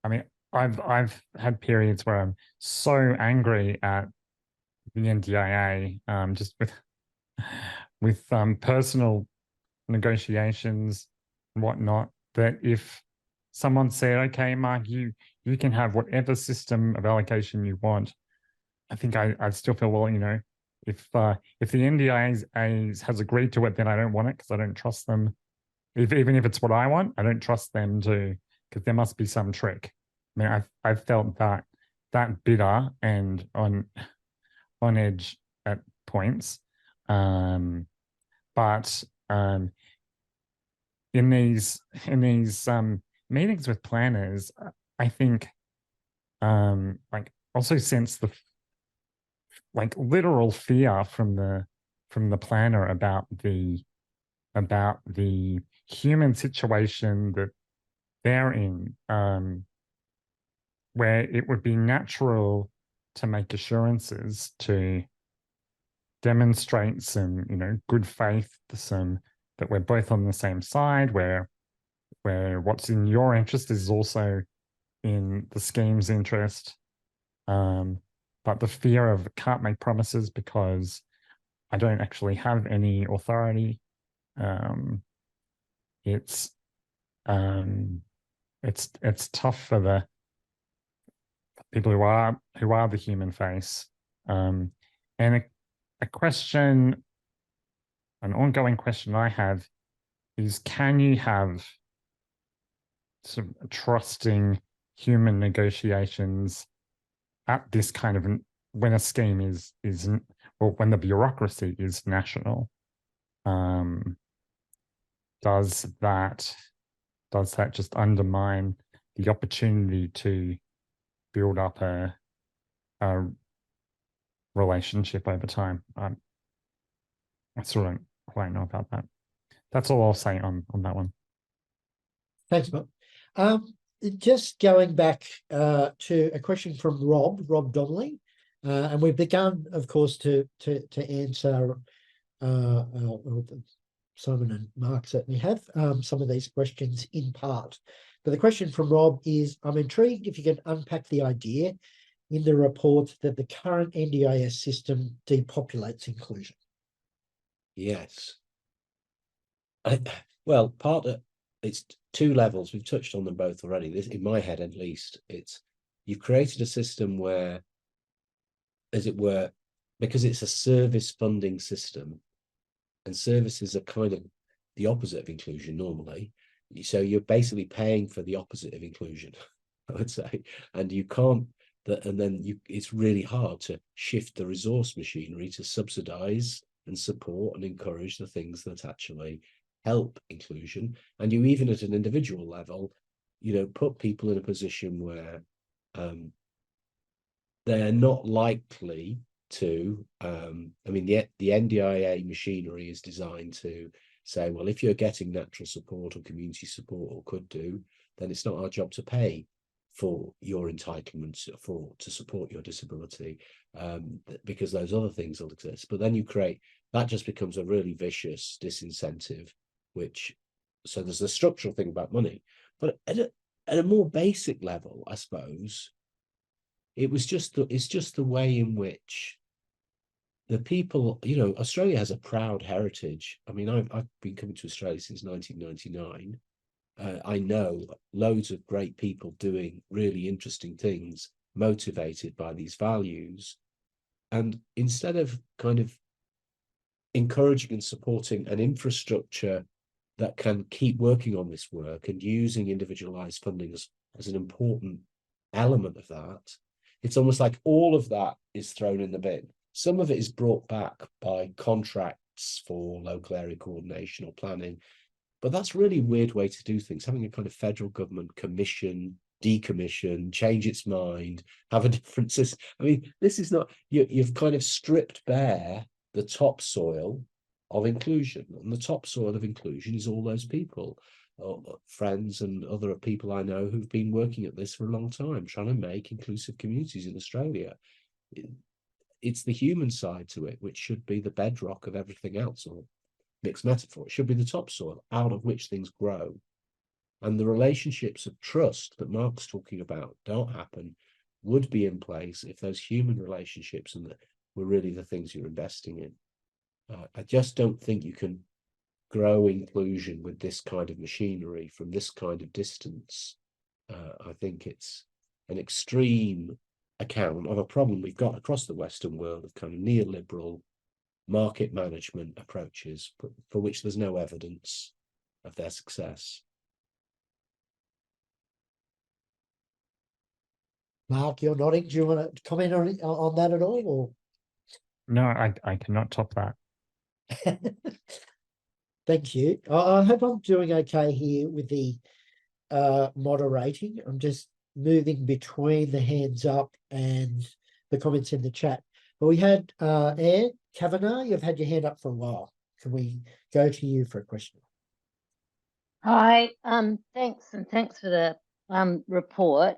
I mean, I've had periods where I'm so angry at the NDIA, just with personal negotiations and whatnot, that if someone said, okay, Mark, you can have whatever system of allocation you want, I think I'd still feel, well, you know, if the NDIA has agreed to it, then I don't want it because I don't trust them. Even if it's what I want, I don't trust them to, because there must be some trick. I mean, I've felt that bitter and on edge at points, but in these meetings with planners, I think like also sense the like literal fear from the planner about the human situation that they're in, where it would be natural to make assurances, to demonstrate some, you know, good faith, some that we're both on the same side, where what's in your interest is also in the scheme's interest. But the fear of can't make promises because I don't actually have any authority. It's tough for the people who are the human face. And a question, an ongoing question I have is, can you have some trusting human negotiations at this kind of when a scheme is or when the bureaucracy is national? Does that just undermine the opportunity to build up a relationship over time? I still don't quite know about that. That's all I'll say on that one. Thanks, Mark. Just going back to a question from Rob Donnelly, and we've begun, of course, to answer. Simon and Mark certainly have some of these questions in part, but the question from Rob is: I'm intrigued if you can unpack the idea in the report that the current NDIS system depopulates inclusion. Yes. Well, part of it's two levels. We've touched on them both already. This, in my head at least, it's you've created a system where, as it were, because it's a service funding system, and services are kind of the opposite of inclusion normally. So you're basically paying for the opposite of inclusion, I would say, and you can't. And then it's really hard to shift the resource machinery to subsidize and support and encourage the things that actually help inclusion. And you even at an individual level, you know, put people in a position where they're not likely to, I mean, the NDIA machinery is designed to say, well, if you're getting natural support or community support or could do, then it's not our job to pay for your entitlements to support your disability, because those other things will exist. But then you create, that just becomes a really vicious disincentive, so there's a structural thing about money. But at a more basic level, I suppose, it's just the way in which the people, you know, Australia has a proud heritage. I mean, I've been coming to Australia since 1999. I know loads of great people doing really interesting things, motivated by these values. And instead of kind of encouraging and supporting an infrastructure that can keep working on this work and using individualized funding as an important element of that, it's almost like all of that is thrown in the bin. Some of it is brought back by contracts for local area coordination or planning, but that's really a weird way to do things. Having a kind of federal government commission, decommission, change its mind, have a different system. I mean, this is not, you've kind of stripped bare the topsoil of inclusion. And the topsoil of inclusion is all those people, friends and other people I know who've been working at this for a long time, trying to make inclusive communities in Australia. It's the human side to it, which should be the bedrock of everything else, or mixed metaphor. It should be the topsoil out of which things grow. And the relationships of trust that Mark's talking about don't happen, would be in place if those human relationships and were really the things you're investing in. I just don't think you can grow inclusion with this kind of machinery from this kind of distance. I think it's an extreme account of a problem we've got across the Western world of kind of neoliberal market management approaches for which there's no evidence of their success. Mark, you're nodding. Do you want to comment on that at all? Or? No, I cannot top that. Thank you. I hope I'm doing okay here with the moderating. I'm just moving between the hands up and the comments in the chat. But we had Anne Kavanagh, you've had your hand up for a while. Can we go to you for a question? Hi, thanks, and thanks for the report.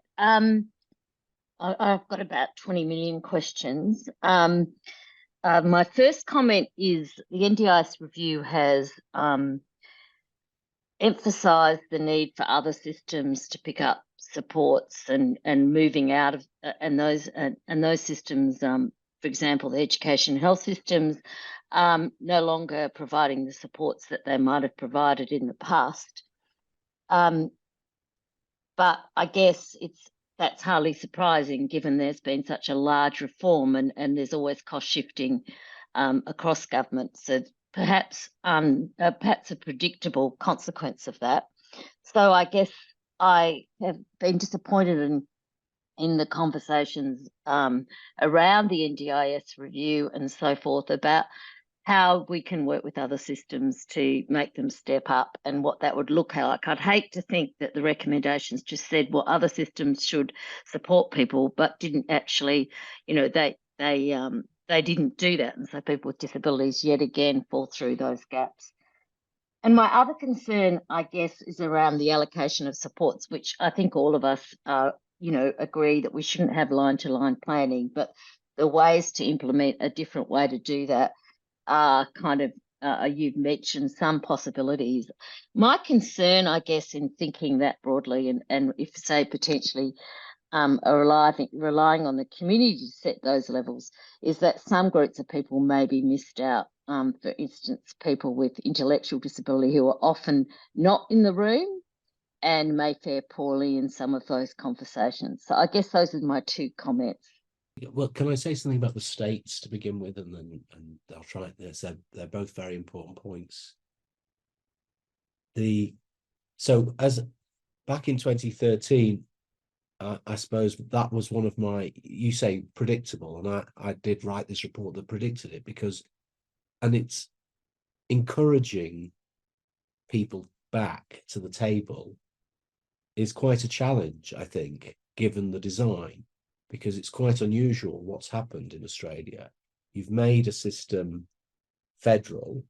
I've got about 20 million questions. My first comment is the NDIS review has emphasised the need for other systems to pick up supports and moving out of and those systems, for example, the education and health systems, no longer providing the supports that they might have provided in the past. But I guess that's hardly surprising given there's been such a large reform and there's always cost shifting across government. So perhaps a predictable consequence of that. So I guess I have been disappointed in the conversations around the NDIS review and so forth about how we can work with other systems to make them step up and what that would look like. I'd hate to think that the recommendations just said, well, other systems should support people, but didn't actually, they didn't do that. And so people with disabilities yet again fall through those gaps. And my other concern, I guess, is around the allocation of supports, which I think all of us, agree that we shouldn't have line-to-line planning, but the ways to implement a different way to do that are kind of, you've mentioned some possibilities. My concern, I guess, in thinking that broadly and if, say, potentially relying on the community to set those levels is that some groups of people may be missed out. For instance, people with intellectual disability who are often not in the room and may fare poorly in some of those conversations. So I guess those are my two comments. Well, can I say something about the states to begin with, and I'll try this. They're both very important points. So as back in 2013, I suppose that was one of my, you say predictable, and I did write this report that predicted it and it's encouraging people back to the table is quite a challenge, I think, given the design. Because it's quite unusual what's happened in Australia. You've made a system federal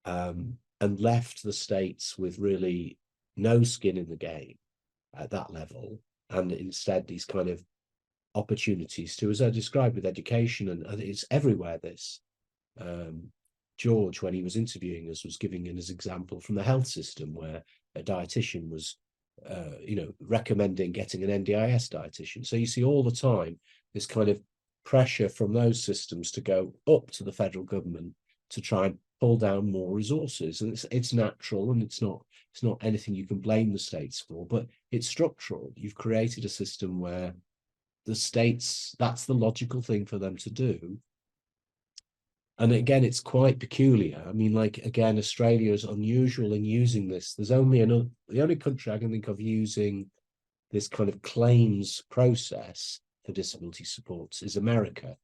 and left the states with really no skin in the game at that level, and instead these kind of opportunities to, as I described with education, and it's everywhere this. George, when he was interviewing us, was giving an example from the health system where a dietitian was recommending getting an NDIS dietitian. So you see all the time this kind of pressure from those systems to go up to the federal government to try and pull down more resources. And it's natural, and it's not anything you can blame the states for, but it's structural. You've created a system where the states, that's the logical thing for them to do. And again, it's quite peculiar. I mean, again, Australia is unusual in using this. There's the only country I can think of using this kind of claims process for disability supports is America.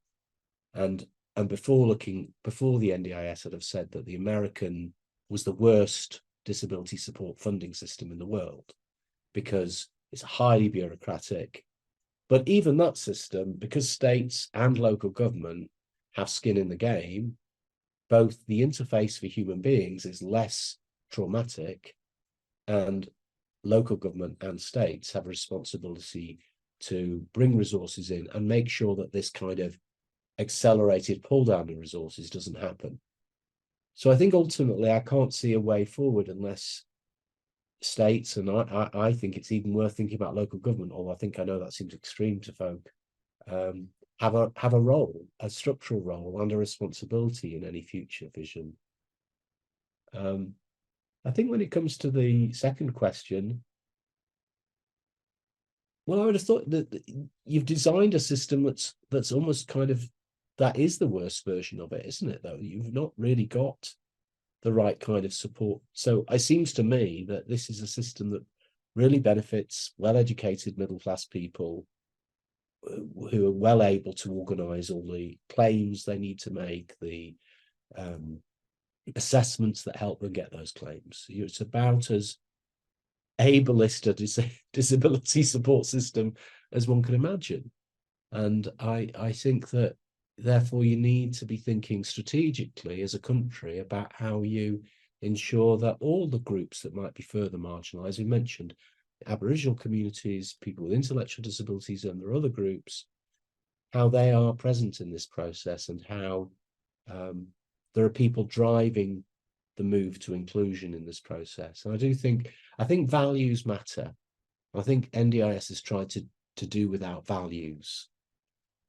And before the NDIS, I'd have said that the American was the worst disability support funding system in the world because it's highly bureaucratic. But even that system, because states and local government have skin in the game, both the interface for human beings is less traumatic, and local government and states have a responsibility to bring resources in and make sure that this kind of accelerated pull down of resources doesn't happen. So I think ultimately I can't see a way forward unless states, and I think it's even worth thinking about local government, although I know that seems extreme to folk, have a role, a structural role and a responsibility in any future vision. I think when it comes to the second question, well, I would have thought that you've designed a system that's almost kind of, that is the worst version of it, isn't it, though? You've not really got the right kind of support. So it seems to me that this is a system that really benefits well-educated middle-class people who are well able to organise all the claims they need to make, the assessments that help them get those claims. It's about as ableist a disability support system as one can imagine. And I think that therefore you need to be thinking strategically as a country about how you ensure that all the groups that might be further marginalised, we mentioned Aboriginal communities, people with intellectual disabilities, and there are other groups, how they are present in this process, and how there are people driving the move to inclusion in this process. And I think values matter. I think NDIS has tried to do without values,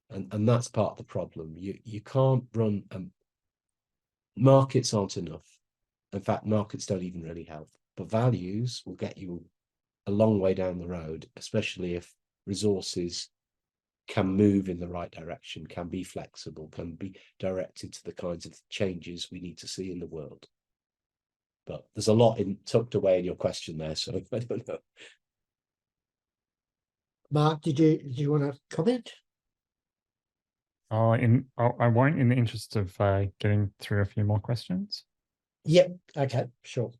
and that's part of the problem. You can't run markets aren't enough. In fact, markets don't even really help. But values will get you a long way down the road, especially if resources can move in the right direction, can be flexible, can be directed to the kinds of changes we need to see in the world. But there's a lot tucked away in your question there, so I don't know. Mark, did you want to comment? I won't, in the interest of getting through a few more questions. Yep. Okay. Sure.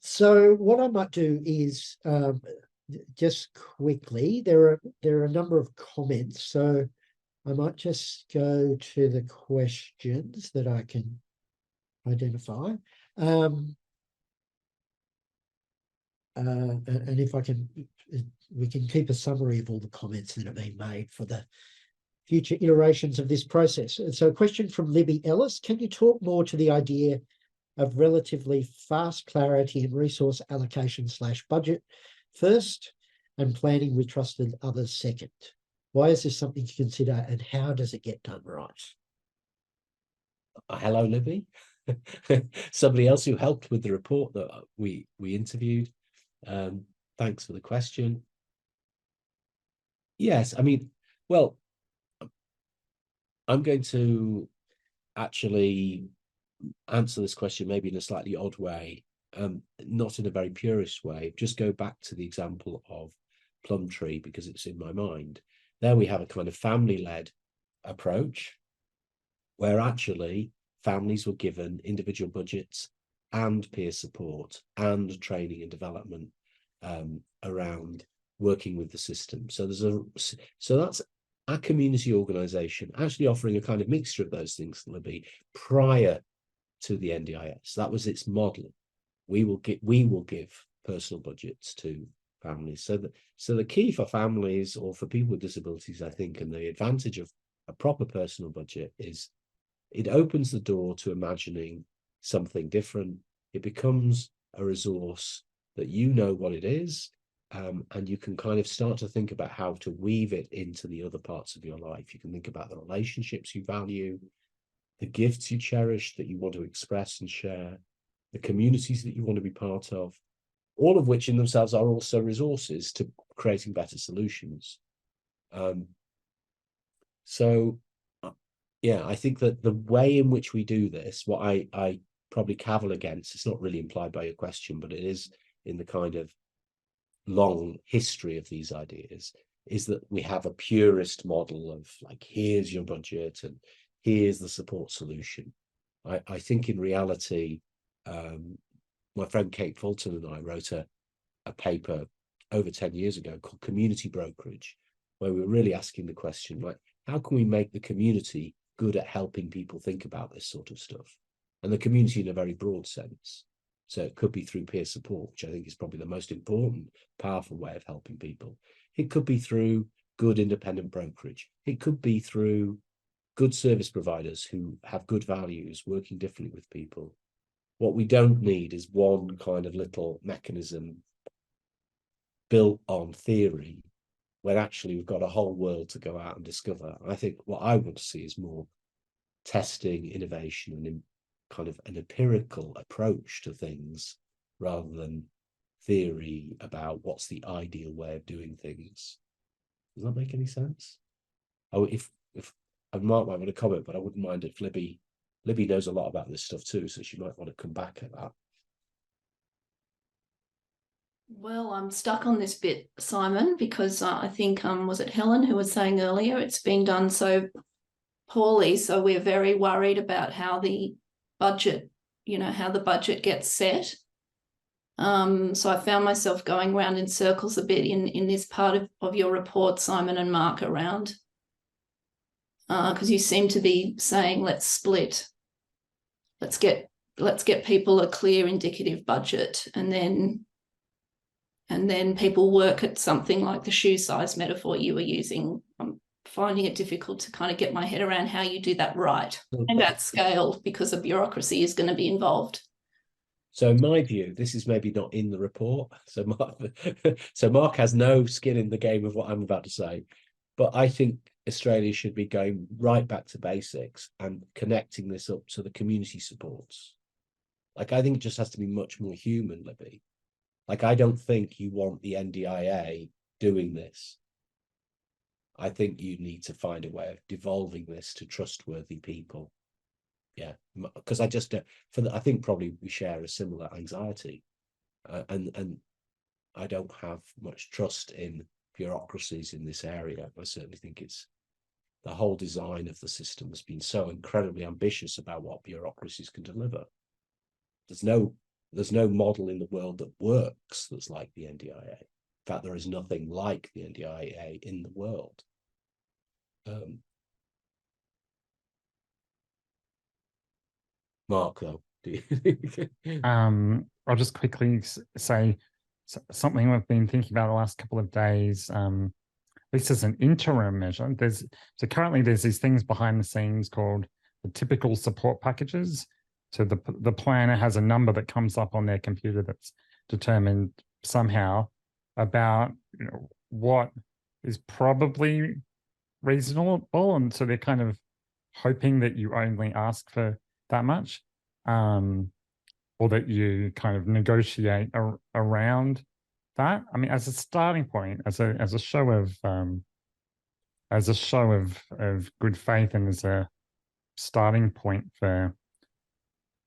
So what I might do is just quickly, there are a number of comments, so I might just go to the questions that I can identify. And if I can, we can keep a summary of all the comments that have been made for the future iterations of this process. And so a question from Libby Ellis: can you talk more to the idea of relatively fast clarity and resource allocation / budget first and planning with trusted others second? Why is this something to consider, and how does it get done right? Hello, Libby. Somebody else who helped with the report that we interviewed. Thanks for the question. Yes, I mean, well, I'm going to actually answer this question maybe in a slightly odd way, not in a very purist way. Just go back to the example of Plumtree because it's in my mind. There we have a kind of family-led approach where actually families were given individual budgets and peer support and training and development around working with the system. So that's a community organisation actually offering a kind of mixture of those things, Libby, prior to the NDIS. That was its model. We will give personal budgets to families. So the key for families or for people with disabilities, I think, and the advantage of a proper personal budget is it opens the door to imagining something different. It becomes a resource that you know what it is, and you can kind of start to think about how to weave it into the other parts of your life. You can think about the relationships you value, the gifts you cherish that you want to express and share, the communities that you want to be part of, all of which in themselves are also resources to creating better solutions. Yeah, I think that the way in which we do this, what I probably cavil against, it's not really implied by your question, but it is in the kind of long history of these ideas, is that we have a purist model of like, here's your budget and here's the support solution. I think in reality, my friend Kate Fulton and I wrote a paper over 10 years ago called Community Brokerage, where we were really asking the question, like, how can we make the community good at helping people think about this sort of stuff? And the community in a very broad sense. So it could be through peer support, which I think is probably the most important, powerful way of helping people. It could be through good independent brokerage. It could be through good service providers who have good values, working differently with people. What we don't need is one kind of little mechanism built on theory, when actually we've got a whole world to go out and discover. I think what I want to see is more testing, innovation, and kind of an empirical approach to things rather than theory about what's the ideal way of doing things. Does that make any sense? Oh, if Mark might want to comment, but I wouldn't mind if Libby knows a lot about this stuff too, so she might want to come back at that. Well, I'm stuck on this bit, Simon, because I think, was it Helen who was saying earlier, it's been done so poorly. So we're very worried about how the budget, how the budget gets set. So I found myself going around in circles a bit in this part of your report, Simon and Mark, around, because you seem to be saying, let's split. Let's get people a clear indicative budget, and then people work at something like the shoe size metaphor you were using. I'm finding it difficult to kind of get my head around how you do that right and at scale, because a bureaucracy is going to be involved. So in my view, this is maybe not in the report. So Mark has no skin in the game of what I'm about to say. But I think Australia should be going right back to basics and connecting this up to the community supports. Like, I think it just has to be much more human, Libby. Like, I don't think you want the NDIA doing this. I think you need to find a way of devolving this to trustworthy people. Yeah, because I think probably we share a similar anxiety, and I don't have much trust in bureaucracies in this area. I certainly think it's the whole design of the system has been so incredibly ambitious about what bureaucracies can deliver. There's no model in the world that works that's like the NDIA. In fact, there is nothing like the NDIA in the world. Mark, though, do you? I'll just quickly say something we've been thinking about the last couple of days. This is an interim measure. Currently there's these things behind the scenes called the typical support packages. So the planner has a number that comes up on their computer that's determined somehow about what is probably reasonable, and so they're kind of hoping that you only ask for that much, or that you kind of negotiate around that. I mean, as a starting point, as a show of good faith, and as a starting point for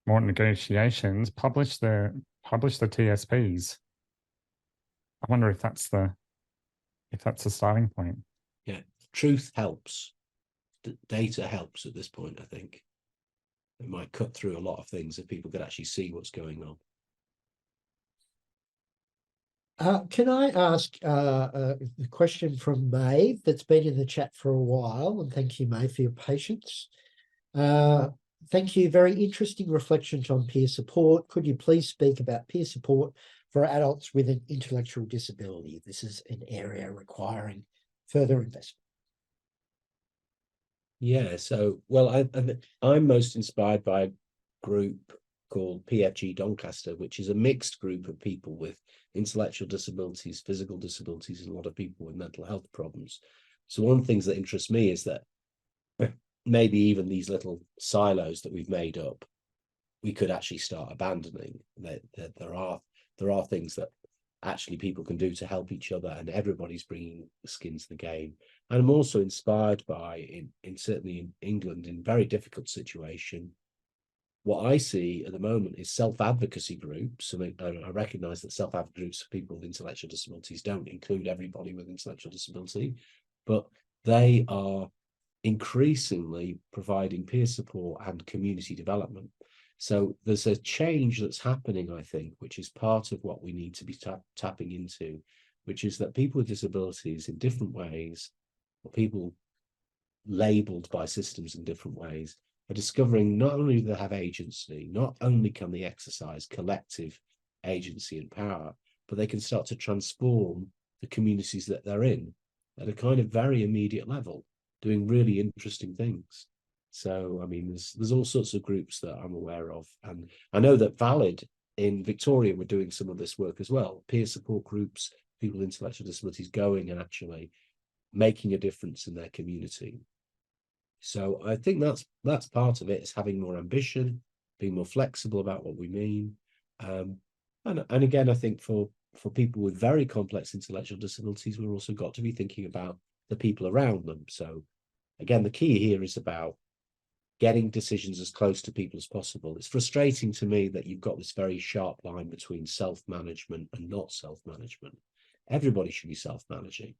more negotiations, publish the TSPs. I wonder if that's the starting point. Yeah, truth helps. Data helps at this point, I think. It might cut through a lot of things if people could actually see what's going on. Can I ask a question from Maeve that's been in the chat for a while? And thank you, Maeve, for your patience. Thank you. Very interesting reflections on peer support. Could you please speak about peer support for adults with an intellectual disability? This is an area requiring further investment. Yeah, so, well, I'm most inspired by a group called PFG Doncaster, which is a mixed group of people with intellectual disabilities, physical disabilities, and a lot of people with mental health problems. So one of the things that interests me is that maybe even these little silos that we've made up, we could actually start abandoning. There are things that actually people can do to help each other, and everybody's bringing skin to the game. And I'm also inspired by, certainly in England, in very difficult situation, what I see at the moment is self-advocacy groups. I recognise that self-advocacy groups for people with intellectual disabilities don't include everybody with intellectual disability, but they are increasingly providing peer support and community development. So there's a change that's happening, I think, which is part of what we need to be tapping into, which is that people with disabilities in different ways, or people labeled by systems in different ways, are discovering not only do they have agency, not only can they exercise collective agency and power, but they can start to transform the communities that they're in at a kind of very immediate level, doing really interesting things. So, I mean, there's all sorts of groups that I'm aware of. And I know that Valid in Victoria were doing some of this work as well, peer support groups, people with intellectual disabilities going and actually making a difference in their community. So I think that's part of it, is having more ambition, being more flexible about what we mean. And again, I think for people with very complex intellectual disabilities, we've also got to be thinking about the people around them. So again, the key here is about getting decisions as close to people as possible. It's frustrating to me that you've got this very sharp line between self-management and not self-management. Everybody should be self-managing,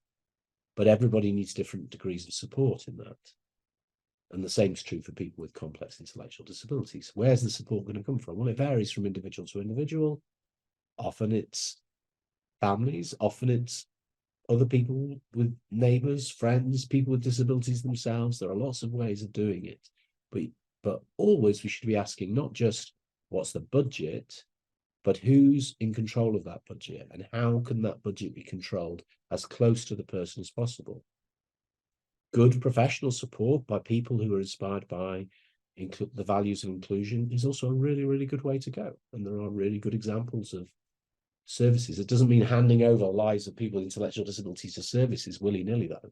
but everybody needs different degrees of support in that. And the same is true for people with complex intellectual disabilities. Where's the support going to come from? Well, it varies from individual to individual. Often it's families, often it's other people, with neighbours, friends, people with disabilities themselves. There are lots of ways of doing it. But always we should be asking not just what's the budget, but who's in control of that budget, and how can that budget be controlled as close to the person as possible. Good professional support by people who are inspired by the values of inclusion is also a really, really good way to go. And there are really good examples of services. It doesn't mean handing over lives of people with intellectual disabilities to services willy-nilly, though.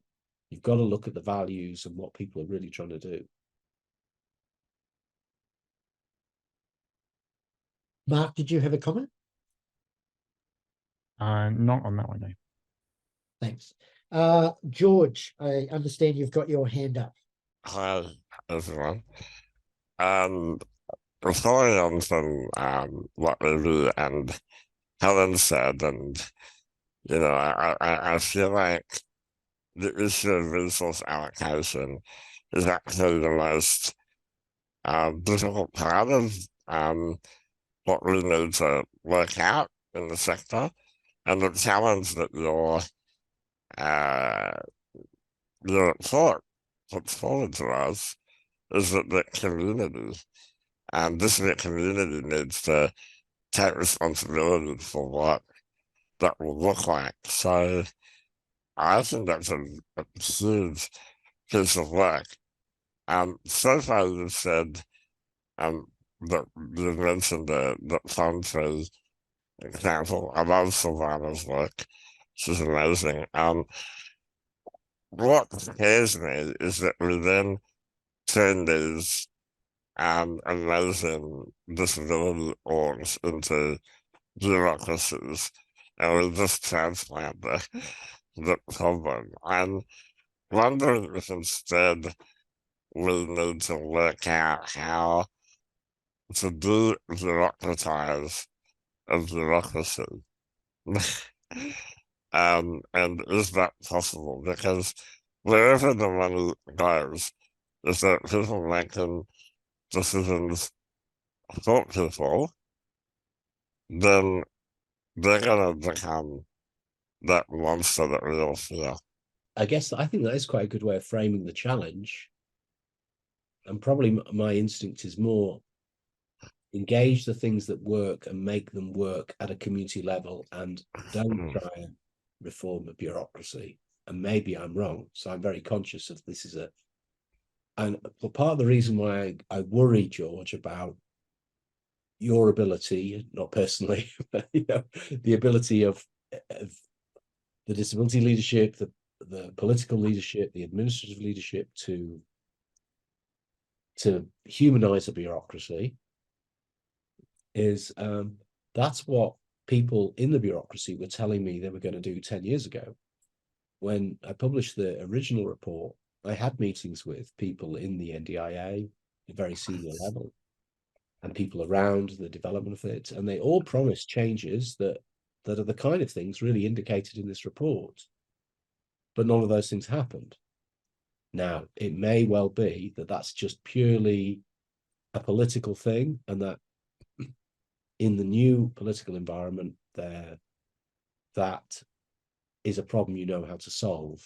You've got to look at the values and what people are really trying to do. Mark, did you have a comment? Not on that one, no. Thanks. George, I understand you've got your hand up. Hi, everyone. Following on from what Lily and Helen said, and I feel like the issue of resource allocation is actually the most difficult part of what we need to work out in the sector, and the challenge that your report puts forward to us is that the community, this community, needs to take responsibility for what that will look like. So I think that's a huge piece of work. So far you've said that you mentioned the Palm Tree example. I love Silvana's work. She's amazing. What scares me is that we then turn these amazing disability orgs into bureaucracies, and we just transplant the problem. I'm wondering if instead we need to work out how to de-bureaucratize a bureaucracy. And is that possible? Because wherever the money goes, if there are people making decisions for people, then they're going to become that monster that we all fear. I think that is quite a good way of framing the challenge. And probably my instinct is more engage the things that work and make them work at a community level, and don't try and reform a bureaucracy. And maybe I'm wrong. So I'm very conscious of this and part of the reason why I worry, George, about your ability, not personally, but the ability of the disability leadership, the political leadership, the administrative leadership to humanize a bureaucracy is that's what people in the bureaucracy were telling me they were going to do 10 years ago. When I published the original report, I had meetings with people in the NDIA at a very senior level and people around the development of it, and they all promised changes that are the kind of things really indicated in this report. But none of those things happened. Now, it may well be that that's just purely a political thing, and that in the new political environment there, that is a problem you know how to solve.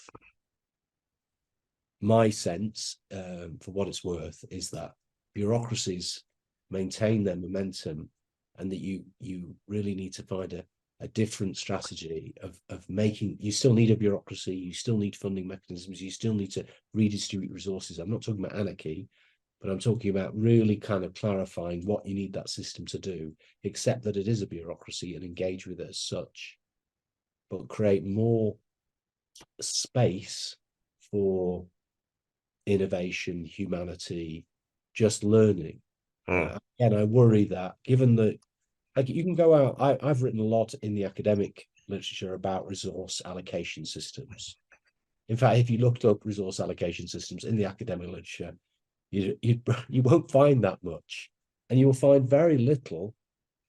my sense, for what it's worth, is that bureaucracies maintain their momentum, and that you really need to find a different strategy of making. You still need a bureaucracy, you still need funding mechanisms, you still need to redistribute resources. I'm not talking about anarchy, but I'm talking about really kind of clarifying what you need that system to do, except that it is a bureaucracy, and engage with it as such, but create more space for innovation, humanity, just learning. And I worry that, given that, like, you can go out, I've written a lot in the academic literature about resource allocation systems. In fact, if you looked up resource allocation systems in the academic literature, you won't find that much, and you will find very little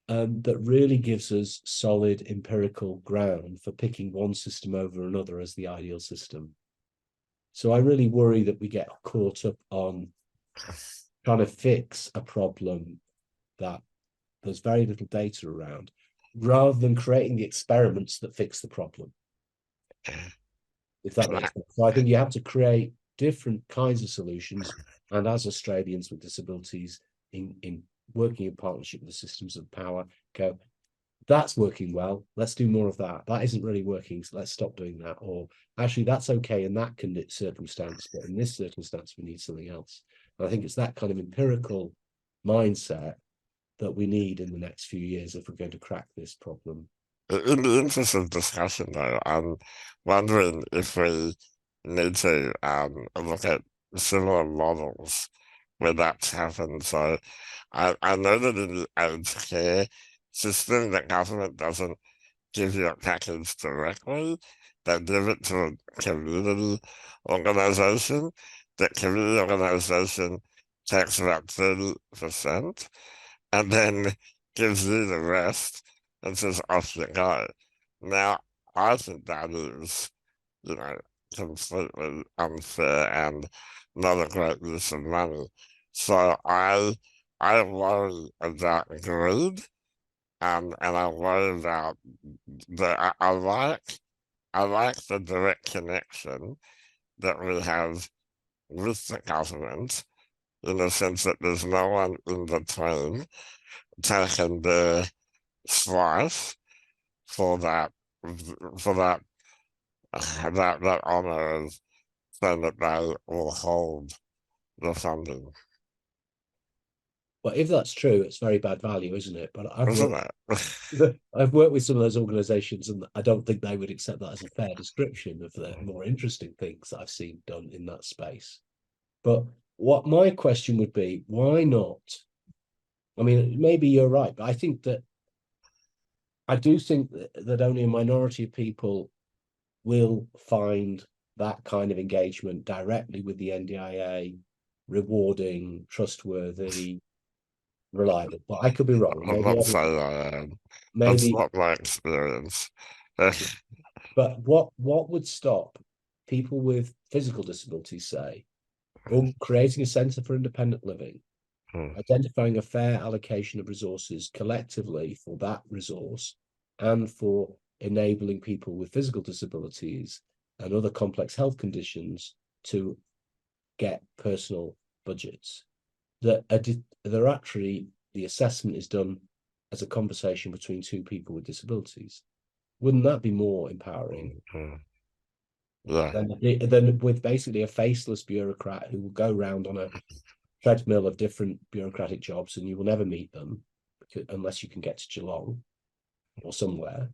that really gives us solid empirical ground for picking one system over another as the ideal system. So I really worry that we get caught up on trying to fix a problem that there's very little data around, rather than creating the experiments that fix the problem. If that makes sense. So I think you have to create different kinds of solutions, and as Australians with disabilities, in working in partnership with the systems of power, go, that's working well, let's do more of that. That isn't really working, so let's stop doing that. Or actually, that's okay in that circumstance, but in this circumstance, we need something else. And I think it's that kind of empirical mindset that we need in the next few years if we're going to crack this problem. In the interest of discussion, though, I'm wondering if we need to look at similar models where that's happened. So I know that in the aged care system, the government doesn't give you a package directly. They give it to a community organisation. That community organisation takes about 30% and then gives you the rest and says, off you go. Now, I think that is, completely unfair and not a great use of money. So I worry about greed, and I worry about I like the direct connection that we have with the government, in the sense that there's no one in between taking their slice for that honor of saying that they will hold the funding. Well, if that's true, it's very bad value, isn't it? But Isn't it? I've worked with some of those organizations, and I don't think they would accept that as a fair description of the more interesting things that I've seen done in that space. But what my question would be, why not? I mean, maybe you're right, but I do think that only a minority of people will find that kind of engagement directly with the NDIA rewarding, trustworthy, reliable. But I could be wrong. I'm not saying I am. That's not my experience. But what would stop people with physical disabilities, say, from creating a centre for independent living, identifying a fair allocation of resources collectively for that resource, and for enabling people with physical disabilities and other complex health conditions to get personal budgets? That they're actually, the assessment is done as a conversation between two people with disabilities. Wouldn't that be more empowering? Yeah. Than with basically a faceless bureaucrat who will go around on a treadmill of different bureaucratic jobs, and you will never meet them unless you can get to Geelong or somewhere.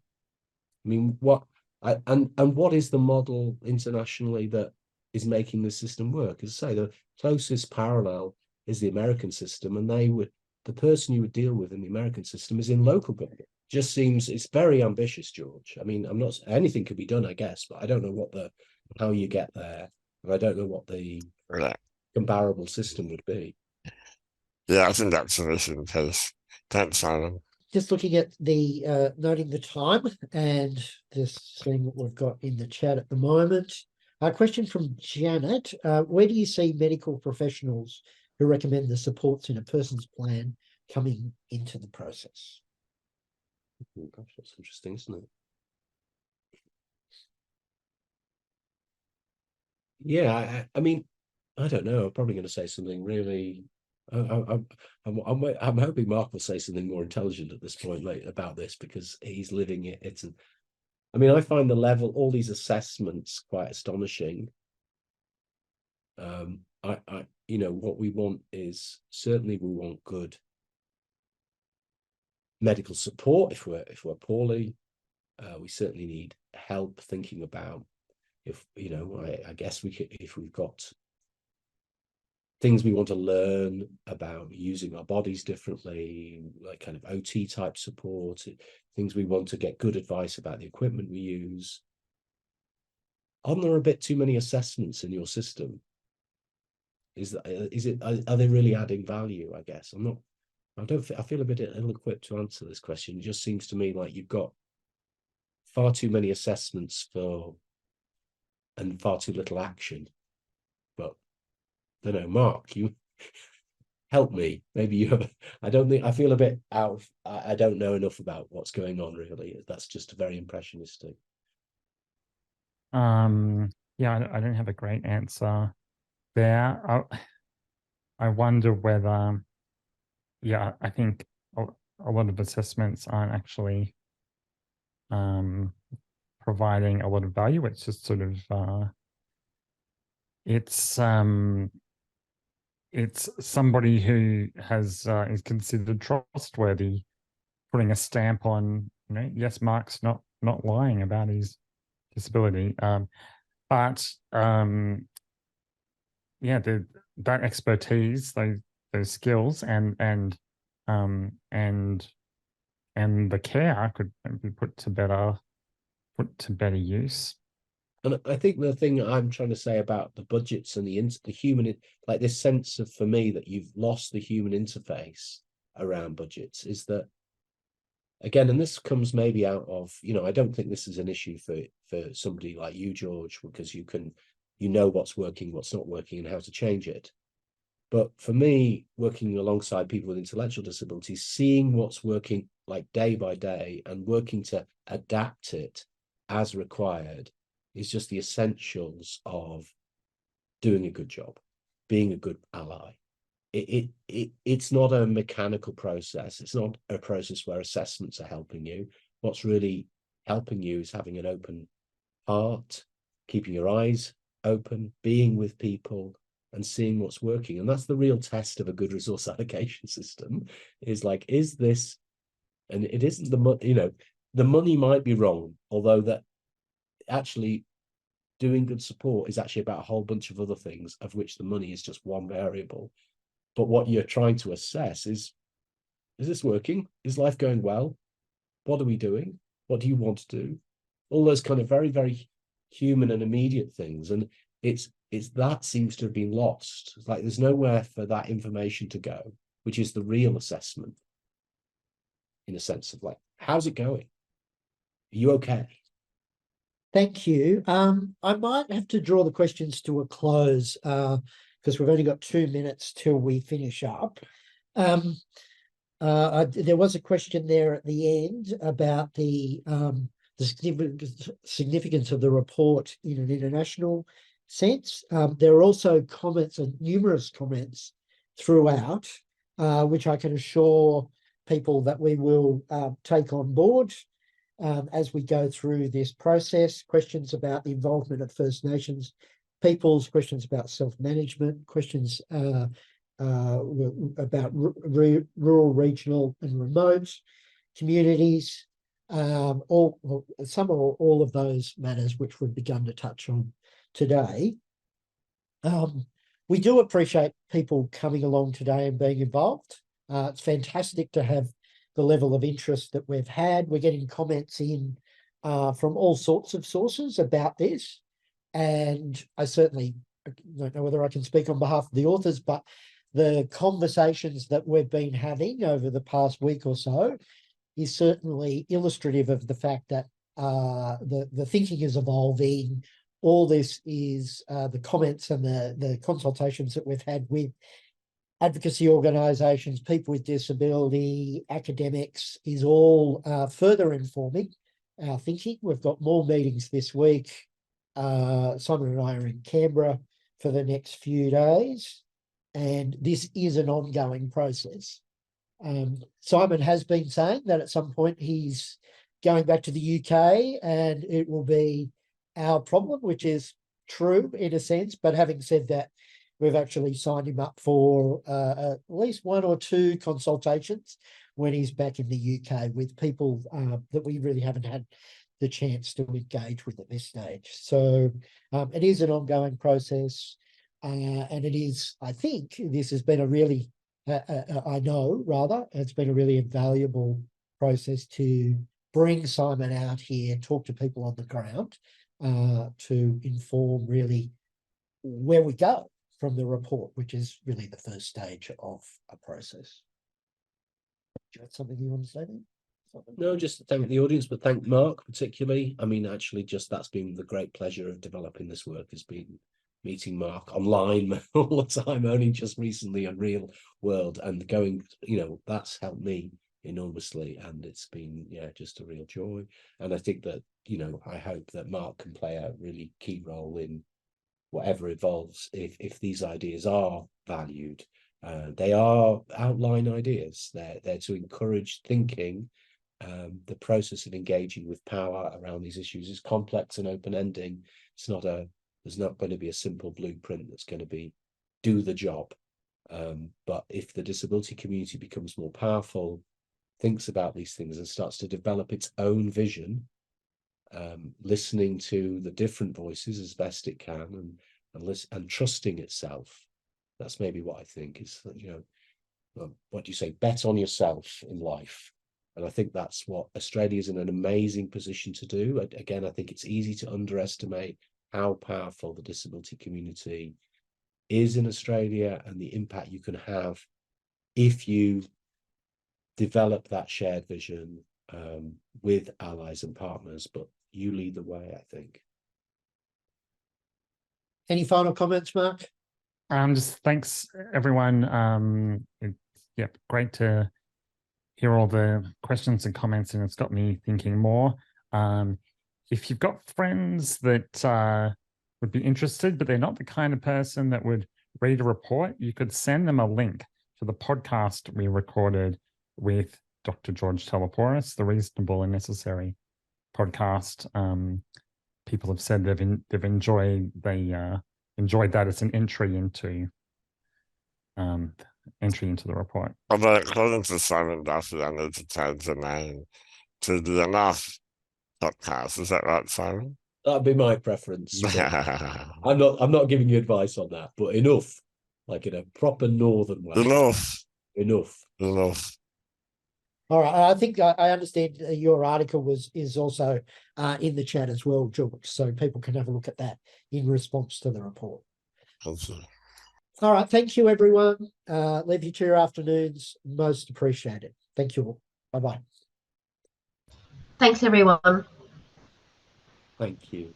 I mean, what is the model internationally that is making the system work? As I say, the closest parallel is the American system, and the person you would deal with in the American system is in local government. Just seems, it's very ambitious, George. I mean, anything could be done, I guess, but I don't know how you get there, and I don't know what the comparable system would be. Yeah, I think that's the mission case. Thanks, Simon. Just looking at the noting the time and just seeing what we've got in the chat at the moment. A question from Janet: where do you see medical professionals who recommend the supports in a person's plan coming into the process? Oh, gosh, that's interesting, isn't it? Yeah, I mean, I don't know. I'm probably going to say something really. I'm hoping Mark will say something more intelligent at this point about this, because he's living it. I mean, I find the level, all these assessments, quite astonishing. You know, what we want is, certainly we want good medical support if we're poorly. We certainly need help thinking about, if, you know, I guess we could, if we've got things we want to learn about using our bodies differently, like kind of OT type support, things we want to get good advice about the equipment we use. Aren't there a bit too many assessments in your system? Are they really adding value? I guess I feel a bit ill-equipped to answer this question. It just seems to me like you've got far too many assessments and far too little action. But I don't know, Mark, you help me. Maybe you have. I feel a bit out of. I don't know enough about what's going on, really. That's just very impressionistic. Yeah, I don't have a great answer there. I wonder whether, yeah, I think a lot of assessments aren't actually providing a lot of value. It's just sort of it's somebody who has is considered trustworthy putting a stamp on, you know, yes, Mark's not lying about his disability, but yeah, that expertise, those skills, and the care could be put to better use. And I think the thing I'm trying to say about the budgets and the human, like this sense of, for me, that you've lost the human interface around budgets, is that, again, and this comes maybe out of, you know, I don't think this is an issue for somebody like you, George, because you know what's working, what's not working, and how to change it. But for me, working alongside people with intellectual disabilities, seeing what's working like day by day and working to adapt it as required is just the essentials of doing a good job, being a good ally. It's not a mechanical process. It's not a process where assessments are helping you. What's really helping you is having an open heart, keeping your eyes open, being with people, and seeing what's working. And that's the real test of a good resource allocation system, is like, is this, and it isn't the money might be wrong, although that actually doing good support is actually about a whole bunch of other things, of which the money is just one variable. But what you're trying to assess is this working? Is life going well? What are we doing? What do you want to do? All those kind of very, very human and immediate things. And it's that seems to have been lost. It's like there's nowhere for that information to go, which is the real assessment, in a sense of like, how's it going? Are you okay? Thank you. I might have to draw the questions to a close because we've only got 2 minutes till we finish up. There was a question there at the end about the significance of the report in an international sense. There are also comments, and numerous comments throughout, which I can assure people that we will take on board as we go through this process. Questions about the involvement of First Nations peoples, questions about self-management, questions about rural, regional and remote communities, some or all of those matters which we've begun to touch on today. We do appreciate people coming along today and being involved. It's fantastic to have the level of interest that we've had. We're getting comments in from all sorts of sources about this. And I certainly don't know whether I can speak on behalf of the authors, but the conversations that we've been having over the past week or so is certainly illustrative of the fact that the thinking is evolving. All this is the comments and the consultations that we've had with advocacy organisations, people with disability, academics, is all further informing our thinking. We've got more meetings this week. Simon and I are in Canberra for the next few days, and this is an ongoing process. Simon has been saying that at some point he's going back to the UK and it will be our problem, which is true in a sense. But having said that, we've actually signed him up for at least 1 or 2 consultations when he's back in the UK with people that we really haven't had the chance to engage with at this stage. So it is an ongoing process, and it is, I think, this has been a really, I know rather, it's been a really invaluable process to bring Simon out here, talk to people on the ground, to inform really where we go from the report, which is really the first stage of a process. Do you have something you want to say then? No, just to thank the audience, but thank Mark particularly. I mean, actually, just that's been the great pleasure of developing this work, has been meeting Mark online all the time, only just recently in real world, and going, that's helped me enormously, and it's been, just a real joy. And I think that, I hope that Mark can play a really key role in whatever evolves if these ideas are valued. They are outline ideas. They're to encourage thinking. The process of engaging with power around these issues is complex and open-ending. There's not going to be a simple blueprint that's going to be do the job. But if the disability community becomes more powerful, thinks about these things and starts to develop its own vision, listening to the different voices as best it can, and trusting itself. That's maybe what I think is, what do you say? Bet on yourself in life. And I think that's what Australia's in an amazing position to do. Again, I think it's easy to underestimate how powerful the disability community is in Australia and the impact you can have if you develop that shared vision with allies and partners. But you lead the way, I think. Any final comments, Mark? Just thanks everyone. Great to hear all the questions and comments, and it's got me thinking more. If you've got friends that would be interested, but they're not the kind of person that would read a report, you could send them a link to the podcast we recorded with Dr. George Teleporis, the Reasonable and Necessary podcast. People have said they've enjoyed that as an entry into the report. Although according to Simon Duffy, I need to change the name to the Enough podcast. Is that right, Simon? That'd be my preference. I'm not giving you advice on that, but enough, like in a proper northern way. Enough. All right. I think I understand your article is also in the chat as well, George, so people can have a look at that in response to the report. Awesome. All right. Thank you, everyone. Leave you to your afternoons. Most appreciated. Thank you all. Bye-bye. Thanks, everyone. Thank you.